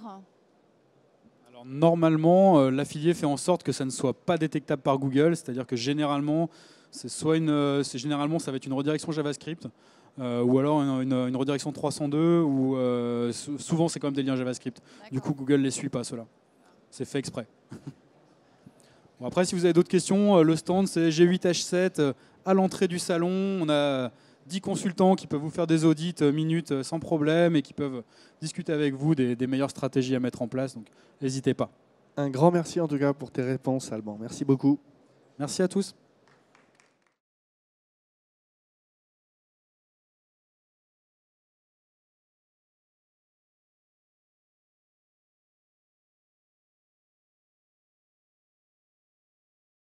Alors, normalement, l'affilié fait en sorte que ça ne soit pas détectable par Google. C'est-à-dire que généralement, généralement, ça va être une redirection JavaScript ou alors une redirection 302 ou souvent, c'est quand même des liens JavaScript. Du coup, Google ne les suit pas, ceux-là. C'est fait exprès. Bon, après, si vous avez d'autres questions, le stand, c'est G8H7 à l'entrée du salon. On a 10 consultants qui peuvent vous faire des audits minutes sans problème et qui peuvent discuter avec vous des meilleures stratégies à mettre en place. Donc, n'hésitez pas. Un grand merci en tout cas pour tes réponses, Alban. Merci beaucoup. Merci à tous.